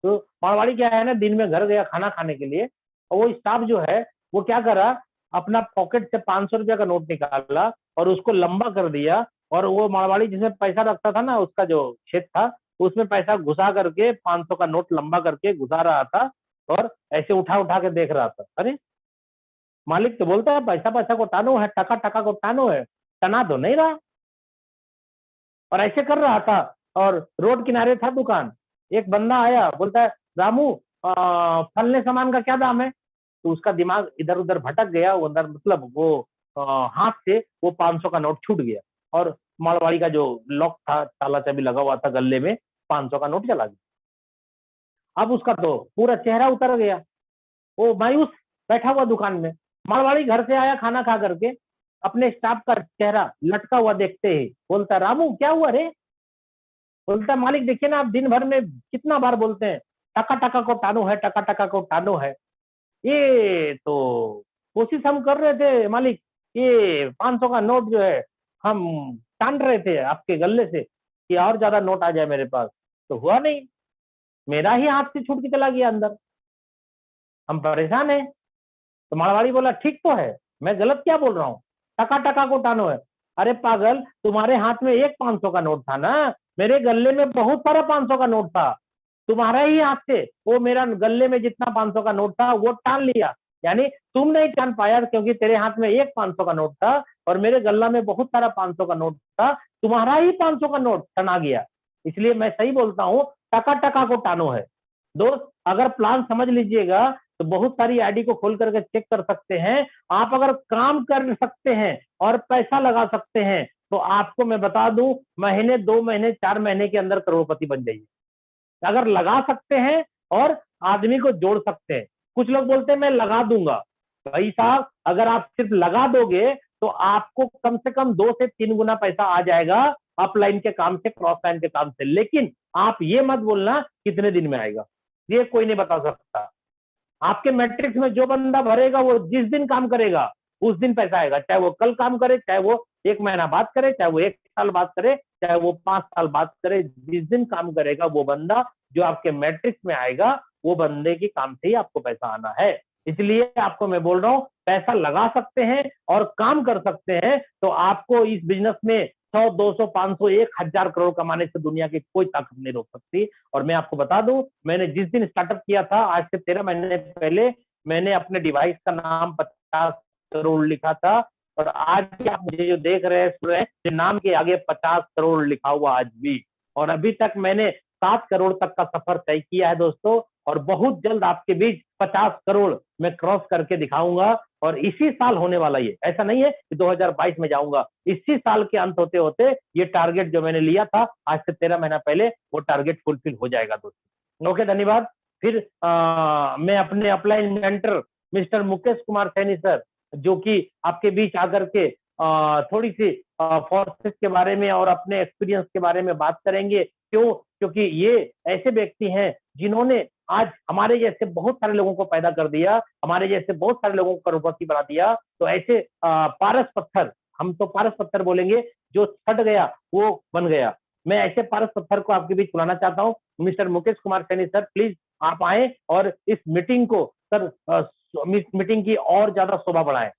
तो मारवाड़ी क्या है ना, दिन में घर गया खाना खाने के लिए, और वो स्टाफ जो है वो क्या करा, अपना पॉकेट से 500 रुपया का नोट निकाला और उसको लंबा कर दिया, और वो मारवाड़ी जिसमें पैसा रखता था ना, उसका जो क्षेत्र था, उसमें पैसा घुसा करके 500 का नोट लंबा करके घुसा रहा था, और ऐसे उठा उठा के देख रहा था। अरे मालिक तो बोलता है पैसा पैसा को टानो है, टका टका को टानो है, टना तो नहीं रहा, और ऐसे कर रहा था। और रोड किनारे था दुकान, एक बंदा आया, बोलता है रामू फलने सामान का क्या दाम है। तो उसका दिमाग इधर उधर भटक गया, वो अंदर मतलब वो हाथ से वो 500 का नोट छूट गया, और मारवाड़ी का जो लॉक था, ताला चाबी लगा हुआ था गले में, 500 का नोट चला गया। अब उसका तो पूरा चेहरा उतर गया, वो मायूस बैठा हुआ दुकान में। मारवाड़ी घर से आया खाना खा करके, अपने स्टाफ का चेहरा लटका हुआ देखते ही बोलता, रामू क्या हुआ रे। बोलता, मालिक देखिए ना, आप दिन भर में कितना बार बोलते हैं टका टका को टानो है, टका टका को टानो है। ये तो कोशिश हम कर रहे थे मालिक, ये 500 का नोट जो है हम टान रहे थे आपके गले से कि और ज्यादा नोट आ जाए मेरे पास, तो हुआ नहीं, मेरा ही हाथ से छूट के चला गया अंदर, हम परेशान है। तो मारवाड़ी बोला, ठीक तो है, मैं गलत क्या बोल रहा हूँ, टका टका को टानो है। अरे पागल, तुम्हारे हाथ में एक 500 का नोट था ना, मेरे गले में बहुत सारा 500 का नोट था, तुम्हारा ही हाथ से वो मेरा गले में जितना 500 का नोट था वो टान लिया। यानी तुम नहीं टान पाया क्योंकि तेरे हाथ में एक 500 का नोट था और मेरे गला में बहुत सारा 500 का नोट था, तुम्हारा ही 500 का नोट टना गया। इसलिए मैं सही बोलता हूँ, टका टका को टानो है। दोस्त, अगर प्लान समझ लीजिएगा तो बहुत सारी आईडी को खोल करके चेक कर सकते हैं। आप अगर काम कर सकते हैं और पैसा लगा सकते हैं तो आपको मैं बता दूं, महीने 2 महीने 4 महीने के अंदर करोड़पति बन जाइए, अगर लगा सकते हैं और आदमी को जोड़ सकते हैं। कुछ लोग बोलते हैं मैं लगा दूंगा, भाई साहब अगर आप सिर्फ लगा दोगे तो आपको कम से कम 2 से 3 गुना पैसा आ जाएगा अपलाइन के काम से, क्रॉस लाइन के काम से। लेकिन आप ये मत बोलना कितने दिन में आएगा, ये कोई नहीं बता सकता। आपके मैट्रिक्स में जो बंदा भरेगा वो जिस दिन काम करेगा उस दिन पैसा आएगा, चाहे वो कल काम करे, चाहे वो 1 महीना बाद करे, चाहे वो 1 साल बाद करे, चाहे वो 5 साल बाद करे, जिस दिन काम करेगा वो बंदा जो आपके मैट्रिक्स में आएगा वो बंदे के काम से ही आपको पैसा आना है। इसलिए आपको मैं बोल रहा हूँ, पैसा लगा सकते हैं और काम कर सकते हैं तो आपको इस बिजनेस में 100, 200, 500, 1,000 करोड़ कमाने से दुनिया की कोई ताकत नहीं रोक सकती। और मैं आपको बता दूं, मैंने जिस दिन स्टार्टअप किया था आज से 13 महीने पहले, मैंने अपने डिवाइस का नाम 50 करोड़ लिखा था, और आज भी आप मुझे जो देख रहे हैं सुन रहे हैं, नाम के आगे 50 करोड़ लिखा हुआ आज भी। और अभी तक मैंने 7 करोड़ तक का सफर तय किया है दोस्तों, और बहुत जल्द आपके बीच 50 करोड़ मैं क्रॉस करके दिखाऊंगा। और इसी साल होने वाला, ये ऐसा नहीं है कि 2022 में जाऊंगा, इसी साल के अंत होते होते ये टारगेट जो मैंने लिया था आज से 13 महीना पहले, वो टारगेट फुलफिल हो जाएगा दोस्तों। ओके, धन्यवाद। फिर मैं अपने upline mentor mister Mukesh Kumar Saini sir, जो कि आपके बीच आकर के थोड़ी सी फोर्सेस के बारे में और अपने एक्सपीरियंस के बारे में बात करेंगे। क्यों? क्योंकि ये ऐसे व्यक्ति हैं जिन्होंने आज हमारे जैसे बहुत सारे लोगों को पैदा कर दिया, हमारे जैसे बहुत सारे लोगों को करोड़पति बना दिया। तो ऐसे पारस पत्थर, हम तो पारस पत्थर बोलेंगे, जो छट गया वो बन गया। मैं ऐसे पारस पत्थर को आपके बीच बुलाना चाहता हूँ। Mister Mukesh Kumar Saini sir, please आप आए और इस मीटिंग को सर, मीटिंग की और ज्यादा शोभा बढ़ाएं।